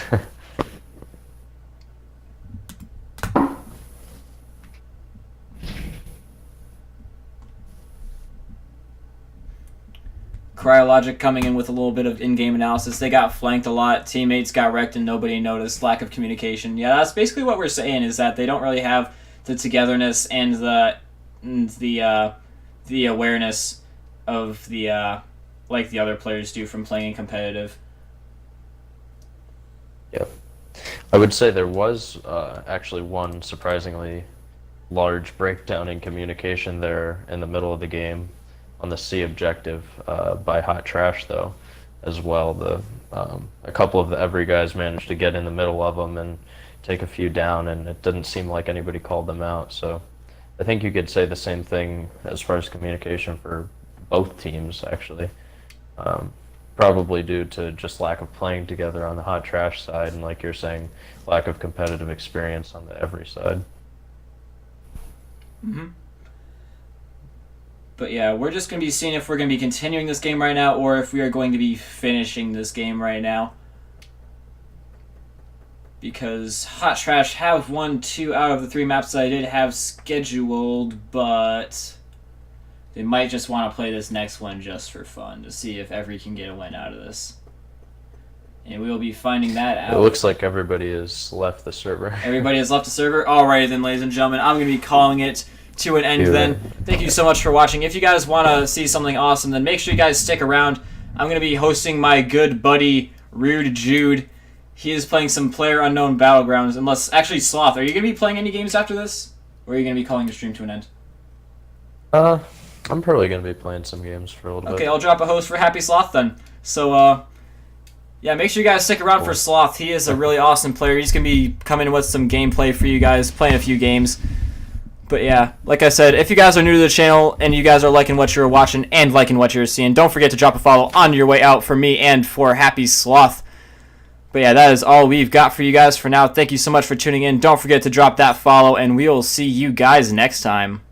[SPEAKER 3] Cryologic coming in with a little bit of in-game analysis. They got flanked a lot. Teammates got wrecked and nobody noticed. Lack of communication. Yeah, that's basically what we're saying, is that they don't really have the togetherness and the awareness of the like the other players do from playing competitive.
[SPEAKER 2] Yep. I would say there was actually one surprisingly large breakdown in communication there in the middle of the game on the C objective by Hot Trash, though, as well. A couple of the Evry guys managed to get in the middle of them and take a few down, and it didn't seem like anybody called them out. So I think you could say the same thing as far as communication for both teams, actually. Probably due to just lack of playing together on the Hot Trash side, and like you're saying, lack of competitive experience on the Evry side.
[SPEAKER 3] Mm-hmm. But yeah, we're just going to be seeing if we're going to be continuing this game right now or if we are going to be finishing this game right now. Because Hot Trash have won 2 out of the 3 maps that I did have scheduled, but they might just want to play this next one just for fun to see if Evry can get a win out of this. And we will be finding that out.
[SPEAKER 2] It looks like everybody has left the server.
[SPEAKER 3] Everybody has left the server? Alrighty then, ladies and gentlemen. I'm going to be calling it to an end then. Thank you so much for watching. If you guys want to see something awesome, then make sure you guys stick around. I'm going to be hosting my good buddy, Rude Jude. He is playing some PlayerUnknown Battlegrounds. Unless, actually, Sloth, are you going to be playing any games after this? Or are you going to be calling your stream to an end?
[SPEAKER 2] I'm probably going to be playing some games for a little bit.
[SPEAKER 3] Okay, I'll drop a host for Happy Sloth then. So, yeah, make sure you guys stick around for Sloth. He is a really awesome player. He's going to be coming with some gameplay for you guys, playing a few games. But yeah, like I said, if you guys are new to the channel and you guys are liking what you're watching and liking what you're seeing, don't forget to drop a follow on your way out for me and for Happy Sloth. But yeah, that is all we've got for you guys for now. Thank you so much for tuning in. Don't forget to drop that follow, and we will see you guys next time.